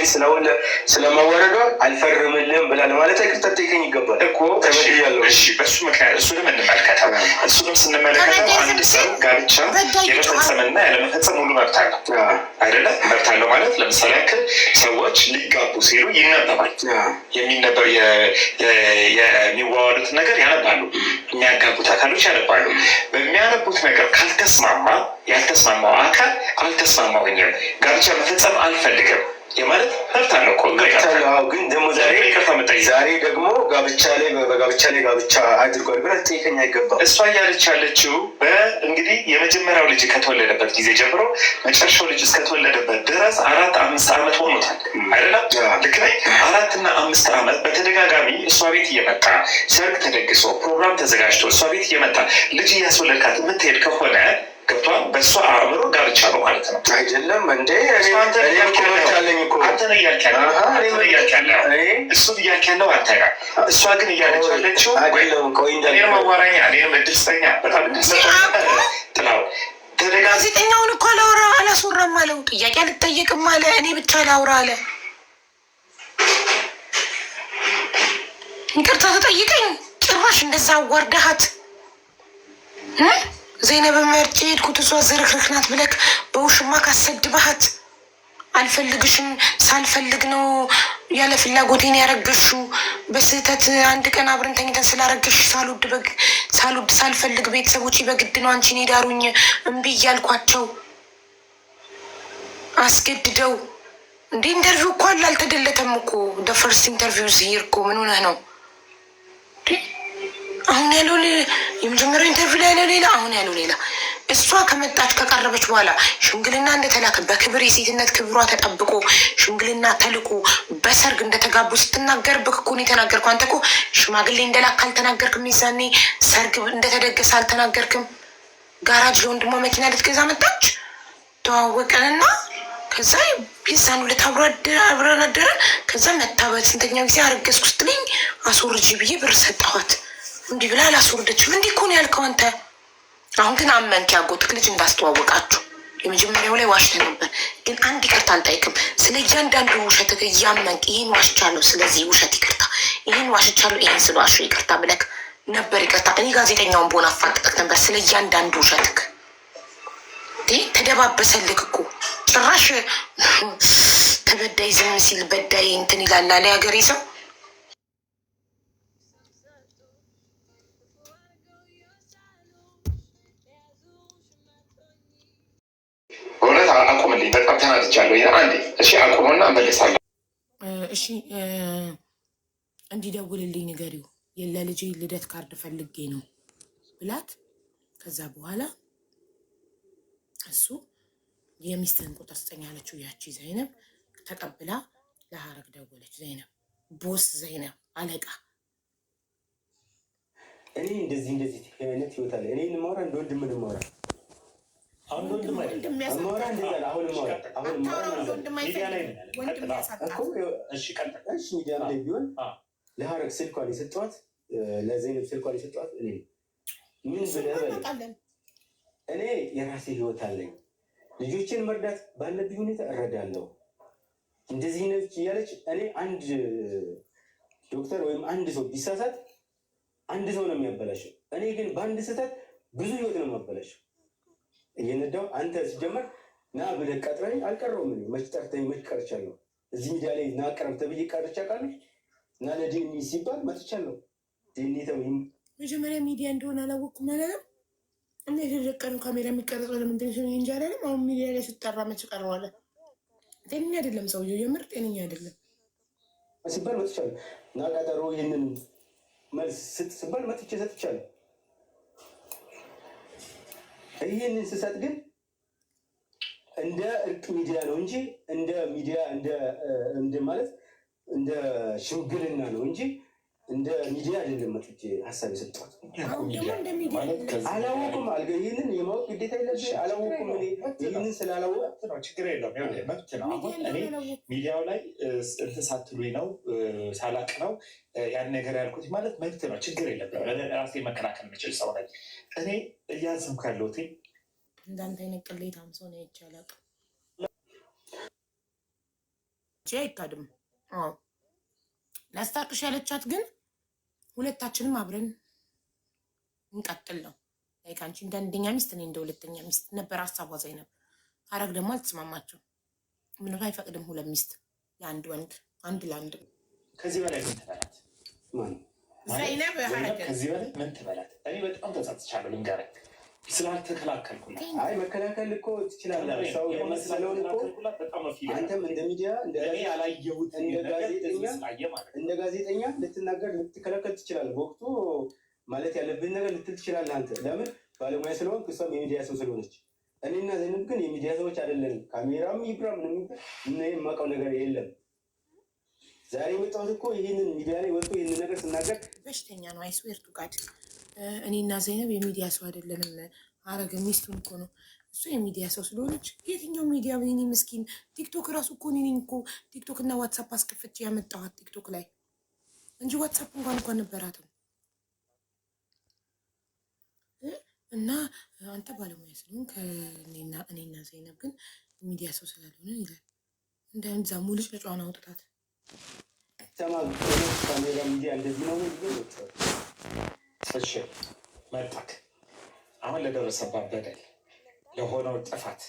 ስለማዋረዷ አልፈርምልህም ብላ ለማለት ይቅርታ ጠይቀኝ ይገባል እኮ ተበድያለሁ። እሺ በሱ ምክንያት እሱንም እንመልከተው። እሱንም ስንመለከተው አንድ ሰው ጋብቻ የመፈጸምና ያለመፈጸም ሙሉ መብት አለው አይደለም? መብት አለው ማለት ለምሳሌ ያክል ሰዎች ሊጋቡ ሲሉ ይነበባል። የሚዋዋሉትን ነገር ያነባሉ። የሚያጋቡት አካሎች ያነባሉ። በሚያነቡት ነገር ያልተስማማው አካል አልተስማማሁኝም፣ ጋብቻ መፈጸም አልፈልግም የማለት መብት አለው እኮ። ግን ደግሞ ዛሬ ደግሞ ጋብቻ ላይ ጋብቻ አድርጓል ብለህ ትጠይቀኝ አይገባም። እሷ እያለች ያለችው እንግዲህ የመጀመሪያው ልጅ ከተወለደበት ጊዜ ጀምሮ መጨረሻው ልጅ እስከተወለደበት ድረስ 4-5 ዓመት ሆኖታል አይደለም? ልክ ነኝ? 4 እና 5 ዓመት በተደጋጋሚ እሷ ቤት እየመጣ ሰርግ ተደግሶ ፕሮግራም ተዘጋጅቶ እሷ ቤት እየመጣ ልጅ እያስወለድካት የምትሄድ ከሆነ ገብቷል። በእሷ አእምሮ ጋብቻ ነው ማለት ነው አይደለም እንዴ? አንተን እያልክ ያለው እሱን እያልክ ያለው አንተ ጋር፣ እሷ ግን እያለች ያለችው እኔንም አዋራኛ እኔንም እድል ስጠኛ። በጣም ጥላው ጋዜጠኛውን እኮ አላስወራም አለው። ጥያቄ አልጠየቅም አለ። እኔ ብቻ ላውራ አለ። ይቅርታ ተጠይቀኝ። ጭራሽ እንደዛ አዋርደሃት ዘይነብ መርጬ ሄድኩት እሷ ዝርክርክ ናት ብለክ በውሽማ ካሰድበሃት አልፈልግሽም ሳልፈልግ ነው ያለ ፍላጎቴን ያረገሽው። በስህተት አንድ ቀን አብረን ተኝተን ስላረገሽ ሳልወድ ሳልፈልግ ቤተሰቦች በግድ ነው አንቺን ሄዳሩኝ እምቢ እያልኳቸው አስገድደው። እንዴ ኢንተርቪው እኮ አልተደለተም እኮ ፈርስት ኢንተርቪው ሲሄድ እኮ ምን ሆነህ ነው? አሁን ያለው የመጀመሪያው ኢንተርቪው ላይ ያለው ሌላ፣ አሁን ያለው ሌላ። እሷ ከመጣች ከቀረበች በኋላ ሽምግልና እንደተላከ በክብር የሴትነት ክብሯ ተጠብቆ ሽምግልና ተልቆ በሰርግ እንደተጋቡ ስትናገርብህ እኮ ነው የተናገርኩህ። አንተ እኮ ሽማግሌ እንደላክ አልተናገርክም። የዛኔ ሰርግ እንደተደገሰ አልተናገርክም። ጋራጅ ለወንድሟ መኪና ልትገዛ መጣች። ተዋወቀንና ከዛ ቢዛን ሁለት አብረን አደረን። ከዛ መታበት ስንተኛው ጊዜ አረገዝኩ ስትለኝ አስወርጂ ብዬ ብር ሰጠኋት። እንዲህ ብላ አላስወርደችም። እንዲህ እኮ ነው ያልከው አንተ። አሁን ግን አመንክ ያጎትክ ልጅ እንዳስተዋወቃችሁ። የመጀመሪያው ላይ ዋሽተህ ነበር፣ ግን አንድ ይቅርታ አልጠይቅም። ስለ እያንዳንዱ ውሸት እያመንክ ይህን ዋሽቻለሁ፣ ስለዚህ ውሸት ይቅርታ፣ ይህን ዋሽቻለሁ፣ ይህን ስለዋሽ ይቅርታ ብለክ ነበር ይቅርታ። እኔ ጋዜጠኛውን በሆነ አፋጥጠቅ ነበር ስለ እያንዳንዱ ውሸትክ። ተደባበሰልክ እኮ ጭራሽ ተበዳይ ዝም ሲል በዳይ እንትን ይላል አለ ሀገሬ ሰው። እውነት አቁምልኝ፣ በጣም ተናድቻለሁ። አንዴ እሺ አቁሞና እመልሳለሁ። እሺ እንዲደውልልኝ ንገሪው፣ ለልጄ ልደት ካርድ ፈልጌ ነው ብላት። ከዛ በኋላ እሱ የሚስትህን ቁጥር ስጠኝ አለችው። ያቺ ዘይነብ ተቀብላ ለሀረግ ደወለች። ዘይነብ ቦስ፣ ዘይነብ አለቃ። እኔ እንደዚህ አይነት ህይወት አለ። እኔ እንማራ እንደ ወንድም እንማራ ሚዲያ ላይ ቢሆን ለሀረግ ስልኳን የሰጠኋት ለዘይነብ ስልኳን የሰጠኋት እኔ ምን ብለህ በለኝ። እኔ የራሴ ህይወት አለኝ። ልጆችን መርዳት ባለብኝ ሁኔታ እረዳለሁ። እንደዚህ ነች እያለች እኔ አንድ ዶክተር ወይም አንድ ሰው ቢሳሳት አንድ ሰው ነው የሚያበላሸው። እኔ ግን በአንድ ስህተት ብዙ ህይወት ነው የማበላሸው። እየነዳው አንተ ሲጀመር ና ብለህ ቀጥረኝ አልቀረውም። መች ጠርተኝ መች ቀርቻለሁ? እዚህ ሚዲያ ላይ ና ቀረብ ተብዬ ቀርቻ ቃለች እና ለዲኒ ሲባል መጥቻለሁ። ዲኒ ተውኝ። መጀመሪያ ሚዲያ እንደሆነ አላወቅኩም አላለም። እና የተደቀኑ ካሜራ የሚቀረጸው ለምንድን ሲሆን እንጂ አላለም። አሁን ሚዲያ ላይ ስጠራ መች ቀረዋለ? ጤነኛ አይደለም ሰውየው፣ የምር ጤነኛ አይደለም ሲባል መጥቻለሁ። እና ቀጠሮ ይህንን መልስ ስትስባል መጥቼ ሰጥቻለሁ። ይህንን ስሰጥ ግን እንደ እርቅ ሚዲያ ነው እንጂ እንደ ሚዲያ እንደ ማለት እንደ ሽምግልና ነው እንጂ እንደ ሚዲያ አይደለም። መጥቼ ሀሳብ የሰጠሁት አላወኩም። ይህንን የማወቅ ግዴታ የለብሽ። አላወኩም። ይህንን ስላላወቅ ችግር የለውም። መብት ነው። አሁን እኔ ሚዲያው ላይ እንትን ሳትሉኝ ነው ሳላቅ ነው ያን ነገር ያልኩት ማለት መብት ነው። ችግር የለም። ራሴ መከላከል የምችል ሰው ነኝ። እኔ እያዘንኩ ያለሁት እንዳንተ አይነት ቅሌታም ሰው ነው ይቻላል አይካድም። ላስታቅሽ ያለቻት ግን ሁለታችንም አብረን እንቀጥል ነው። አንቺ እንደ አንደኛ ሚስት እኔ እንደ ሁለተኛ ሚስት ነበር ሀሳቧ ዘይነብ። ሀረግ ደግሞ አልተስማማቸው። ምንም አይፈቅድም። ሁለት ሚስት ለአንድ ወንድ አንድ ለአንድ። ከዚህ በላይ ምን ትበላት ዘይነብ? ከዚህ በላይ ምን ትበላት? እኔ በጣም ተጸጽቻለሁ። ልንገርህ ስላልተከላከልኩላት። አይ መከላከል እኮ ትችላለህ። ሰው የመሰለውን እኮ አንተም እንደ ሚዲያ እንደ ጋዜጠኛ ልትናገር ልትከላከል ትችላለህ። በወቅቱ ማለት ያለብን ነገር ልትል ትችላለህ። አንተ ለምን ባለሙያ ስለሆንክ፣ እሷም የሚዲያ ሰው ስለሆነች። እኔና ዘይነብ ግን የሚዲያ ሰዎች አይደለንም። ካሜራም ይብራ ምንም የማውቀው ነገር የለም። ዛሬ የመጣሁት እኮ ይህንን ሚዲያ ላይ ወጥቶ ይህንን ነገር ስናገር በሽተኛ ነው። አይስዌር ቱ ጋድ እኔና ዘይነብ የሚዲያ ሰው አይደለንም። ሀረግ ሚስቱን እኮ ነው። እሱ የሚዲያ ሰው ስለሆነች የትኛው ሚዲያ እኔ ምስኪን ቲክቶክ ራሱ እኮ እኔ እኮ ቲክቶክ እና ዋትሳፕ አስከፍቼ ያመጣኋት ቲክቶክ ላይ እንጂ ዋትሳፕ እንኳን ነበራትም። እና አንተ ባለሙያ ስለሆንክ እኔና ዘይነብ ግን ሚዲያ ሰው ስላልሆነ ይላል እንደዛ ሙልጭ ለጫዋን አውጥታት ካሜራ ሚዲያ እንደዚህ ነው። እሺ መጣክ አሁን ለደረሰባት በደል ለሆነው ጥፋት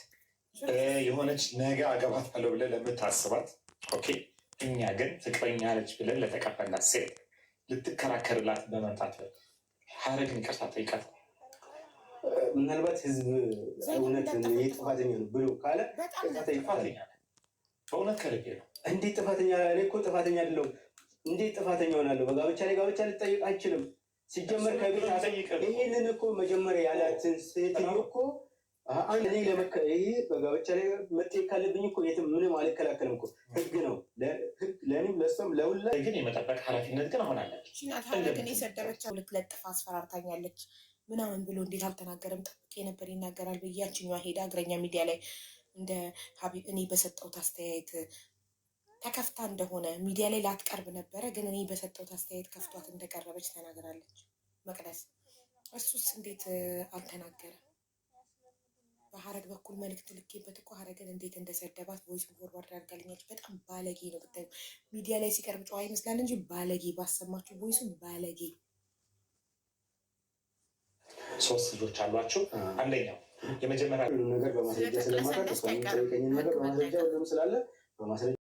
የሆነች ነገ አገባታለሁ ብለን ለምታስባት ኦኬ። እኛ ግን ፍቅረኛ ነች ብለን ለተቀበልናት ሴት ልትከራከርላት በመምጣት ሀረግን ይቅርታ ጠይቃት። ምናልባት ህዝብ እውነት ጥፋተኛ ነው ብሎ ካለ ጥፋተኛ በእውነት ከልቤ ነው። እንዴት ጥፋተኛ? እኔ እኮ ጥፋተኛ አይደለሁም። እንዴት ጥፋተኛ ሆናለሁ? በጋብቻ ላይ ጋብቻ ልጠይቅ አይችልም። ሲጀመር ከቤት ይህንን እኮ መጀመሪያ ያላትን ሴትዮ እኮ አንድ ይሄ በጋብቻ ላይ መጠየቅ ካለብኝ እኮ የትም ምንም አልከላከልም እኮ ህግ ነው። ለእኔም ለእሷም ለሁላ ግን የመጠበቅ ኃላፊነት ግን አሁን አለች። ሀረግን የሰደበችው ልትለጥፍ አስፈራርታኛለች ምናምን ብሎ እንዴት አልተናገረም? ጠብቄ ነበር ይናገራል ብያችኛ ሄዳ እግረኛ ሚዲያ ላይ እንደ ሀቢብ እኔ በሰጠሁት አስተያየት ተከፍታ እንደሆነ ሚዲያ ላይ ላትቀርብ ነበረ፣ ግን እኔ በሰጠሁት አስተያየት ከፍቷት እንደቀረበች ተናግራለች መቅደስ። እሱስ እንዴት አልተናገረም? በሀረግ በኩል መልዕክት ልኬበት እኮ ሀረግን እንዴት እንደሰደባት ቮይስ ፎርዋርድ አድርጋልኛለች። በጣም ባለጌ ነው ብታዩ። ሚዲያ ላይ ሲቀርብ ጨዋ ይመስላል እንጂ ባለጌ ባሰማችሁ ቮይሱ ባለጌ። 3 ልጆች አሏቸው። አንደኛው የመጀመሪያ ነገር በማስረጃ ስለማታውቅ ነገር በማስረጃ ሁሉም ስላለ በማስረጃ